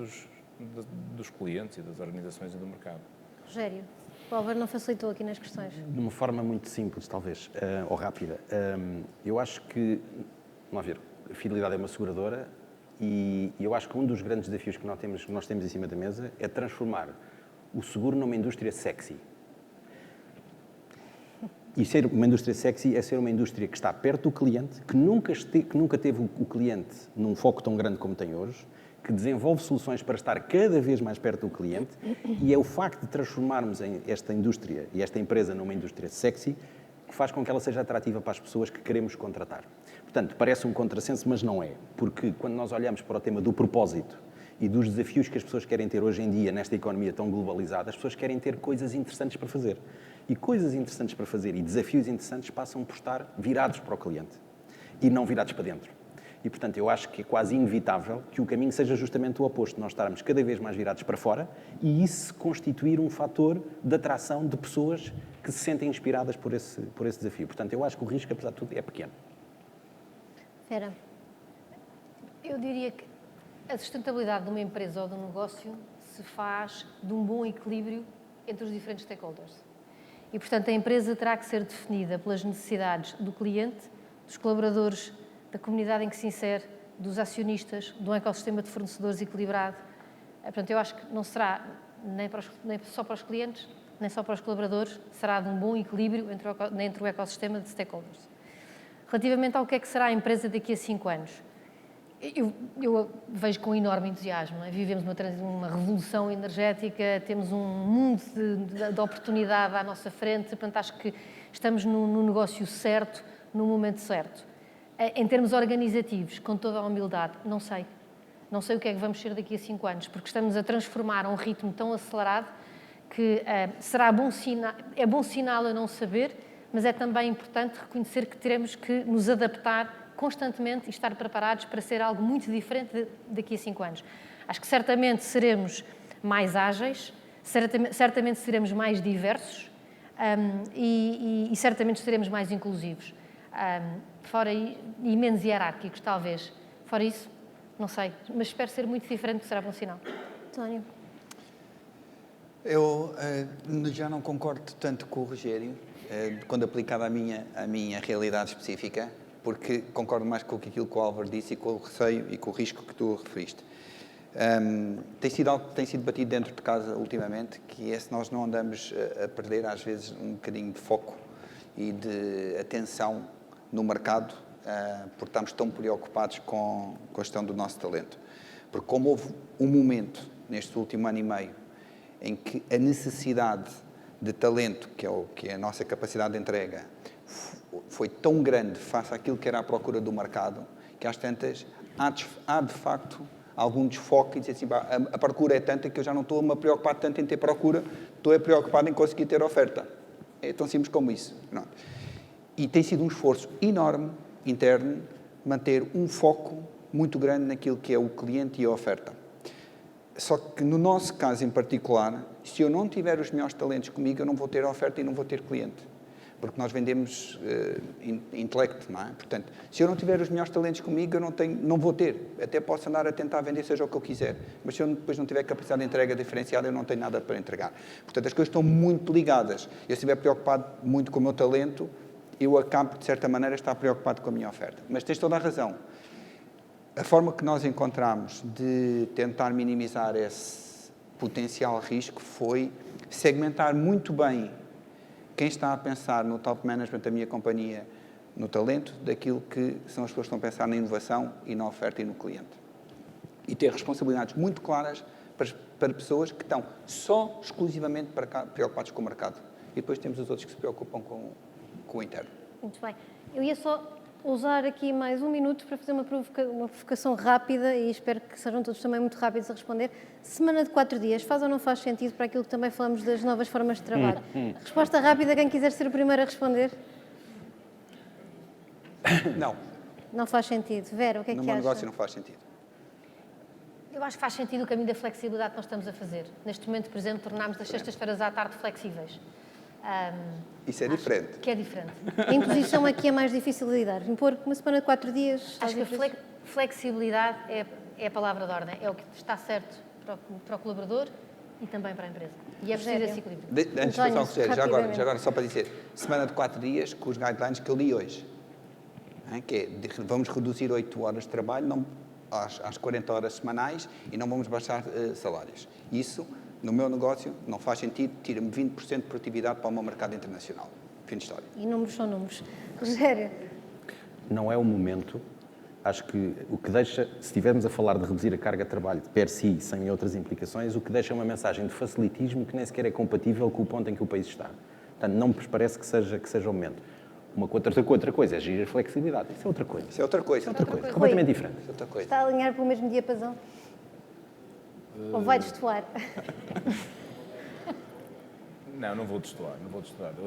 dos clientes e das organizações e do mercado. Rogério, o Álvaro não facilitou aqui nas questões. De uma forma muito simples, talvez, ou rápida. Eu acho que, vamos ver, a Fidelidade é uma seguradora e eu acho que um dos grandes desafios que nós temos em cima da mesa é transformar o seguro numa indústria sexy. E ser uma indústria sexy é ser uma indústria que está perto do cliente, que nunca teve o cliente num foco tão grande como tem hoje, que desenvolve soluções para estar cada vez mais perto do cliente, e é o facto de transformarmos esta indústria e esta empresa numa indústria sexy que faz com que ela seja atrativa para as pessoas que queremos contratar. Portanto, parece um contrassenso, mas não é, porque quando nós olhamos para o tema do propósito e dos desafios que as pessoas querem ter hoje em dia nesta economia tão globalizada, as pessoas querem ter coisas interessantes para fazer. E coisas interessantes para fazer e desafios interessantes passam por estar virados para o cliente e não virados para dentro. E, portanto, eu acho que é quase inevitável que o caminho seja justamente o oposto, nós estarmos cada vez mais virados para fora e isso constituir um fator de atração de pessoas que se sentem inspiradas por esse desafio. Portanto, eu acho que o risco, apesar de tudo, é pequeno. Vera. Eu diria que a sustentabilidade de uma empresa ou de um negócio se faz de um bom equilíbrio entre os diferentes stakeholders. E, portanto, a empresa terá que ser definida pelas necessidades do cliente, dos colaboradores, da comunidade em que se insere, dos acionistas, de um ecossistema de fornecedores equilibrado. Portanto, eu acho que não será nem só para os clientes, nem só para os colaboradores, será de um bom equilíbrio entre o ecossistema de stakeholders. Relativamente ao que é que será a empresa daqui a 5 anos, eu vejo com enorme entusiasmo. Não é? Vivemos uma revolução energética, temos um mundo de oportunidade à nossa frente, portanto, acho que estamos no negócio certo, no momento certo. Em termos organizativos, com toda a humildade, não sei. Não sei o que é que vamos ser daqui a 5 anos, porque estamos a transformar a um ritmo tão acelerado que será bom sinal, é bom sinal a não saber, mas é também importante reconhecer que teremos que nos adaptar constantemente e estar preparados para ser algo muito diferente daqui a 5 anos. Acho que certamente seremos mais ágeis, certamente seremos mais diversos e certamente seremos mais inclusivos. E menos hierárquicos, talvez. Fora isso, não sei, mas espero ser muito diferente, que será bom sinal. António. Eu já não concordo tanto com o Rogério, quando aplicado à minha realidade específica, porque concordo mais com aquilo que o Álvaro disse e com o receio e com o risco que tu referiste. Tem sido algo que tem sido batido dentro de casa ultimamente, que é se nós não andamos a perder, às vezes, um bocadinho de foco e de atenção no mercado, porque estamos tão preocupados com a questão do nosso talento. Porque como houve um momento, neste último ano e meio, em que a necessidade de talento, que é a nossa capacidade de entrega, foi tão grande face àquilo que era a procura do mercado, que às tantas há de facto algum desfoque e dizer assim, a procura é tanta que eu já não estou a me preocupar tanto em ter procura, estou a preocupado em conseguir ter oferta. É tão simples como isso. Não. E tem sido um esforço enorme, interno, manter um foco muito grande naquilo que é o cliente e a oferta. Só que no nosso caso em particular, se eu não tiver os melhores talentos comigo, eu não vou ter oferta e não vou ter cliente. Porque nós vendemos intelecto, não é? Portanto, se eu não tiver os melhores talentos comigo, eu não vou ter. Até posso andar a tentar vender seja o que eu quiser. Mas se eu depois não tiver capacidade de entrega diferenciada, eu não tenho nada para entregar. Portanto, as coisas estão muito ligadas. Eu, se estiver preocupado muito com o meu talento, eu acabo, de certa maneira, estar preocupado com a minha oferta. Mas tens toda a razão. A forma que nós encontramos de tentar minimizar esse potencial risco foi segmentar muito bem quem está a pensar no top management da minha companhia, no talento, daquilo que são as pessoas que estão a pensar na inovação e na oferta e no cliente. E ter responsabilidades muito claras para pessoas que estão só exclusivamente preocupados com o mercado. E depois temos os outros que se preocupam com o interno. Muito bem. Eu ia só usar aqui mais um minuto para fazer uma provocação rápida e espero que sejam todos também muito rápidos a responder. Semana de 4 dias, faz ou não faz sentido para aquilo que também falamos das novas formas de trabalho? Resposta rápida, quem quiser ser o primeiro a responder? Não. Não faz sentido. Vera, o que é que No acha? meu negócio não faz sentido. Eu acho que faz sentido o caminho da flexibilidade que nós estamos a fazer. Neste momento, por exemplo, tornámos as sextas-feiras à tarde flexíveis. Isso é diferente. Que é diferente. A imposição aqui é mais difícil de lidar. Impor uma semana de 4 dias... Acho que a flexibilidade é a palavra de ordem. É o que está certo para o colaborador e também para a empresa. E é preciso esse equilíbrio. Antes de passar ao Rogério, já agora só para dizer, semana de 4 dias com os guidelines que eu li hoje. Que é, vamos reduzir 8 horas de trabalho às 40 horas semanais e não vamos baixar salários. Isso, no meu negócio, não faz sentido, tira-me 20% de produtividade para o meu mercado internacional. Fim de história. E números são números. Rogério? Não é o momento. Acho que o que deixa, se estivermos a falar de reduzir a carga de trabalho de per si, sem outras implicações, o que deixa é uma mensagem de facilitismo que nem sequer é compatível com o ponto em que o país está. Portanto, não me parece que seja o momento. Outra coisa é gerir a flexibilidade. Isso é outra coisa. Isso é outra coisa. Isso é outra coisa. Completamente diferente. Isso é outra coisa. Está a alinhar para o mesmo diapasão? Ou vai destoar? Não vou destoar.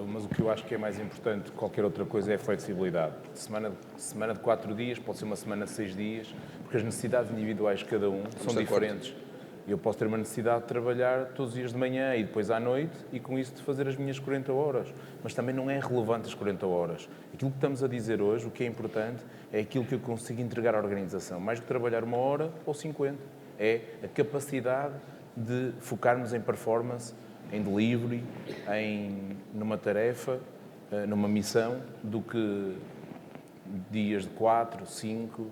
Mas o que eu acho que é mais importante que qualquer outra coisa é a flexibilidade. Semana de 4 dias, pode ser uma semana de 6 dias, porque as necessidades individuais de cada um são diferentes. Eu posso ter uma necessidade de trabalhar todos os dias de manhã e depois à noite e com isso de fazer as minhas 40 horas. Mas também não é relevante as 40 horas. Aquilo que estamos a dizer hoje, o que é importante, é aquilo que eu consigo entregar à organização. Mais do que trabalhar 1 hora ou 50. É a capacidade de focarmos em performance, em delivery, numa tarefa, numa missão, do que dias de 4, 5. O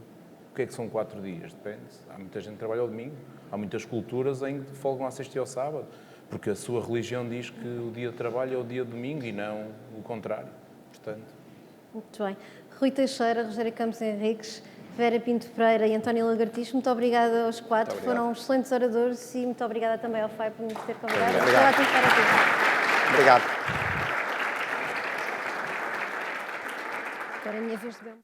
que é que são 4 dias? Depende. Há muita gente que trabalha ao domingo. Há muitas culturas em que folgam à sexta e ao sábado, porque a sua religião diz que o dia de trabalho é o dia de domingo e não o contrário. Portanto... Muito bem. Rui Teixeira, Rogério Campos Henriques, Vera Pinto Pereira e António Lagartixe, muito obrigada aos 4. Foram excelentes oradores e muito obrigada também ao FAI por nos ter convidado. Obrigado. Obrigado. Agora é a minha vez de ver.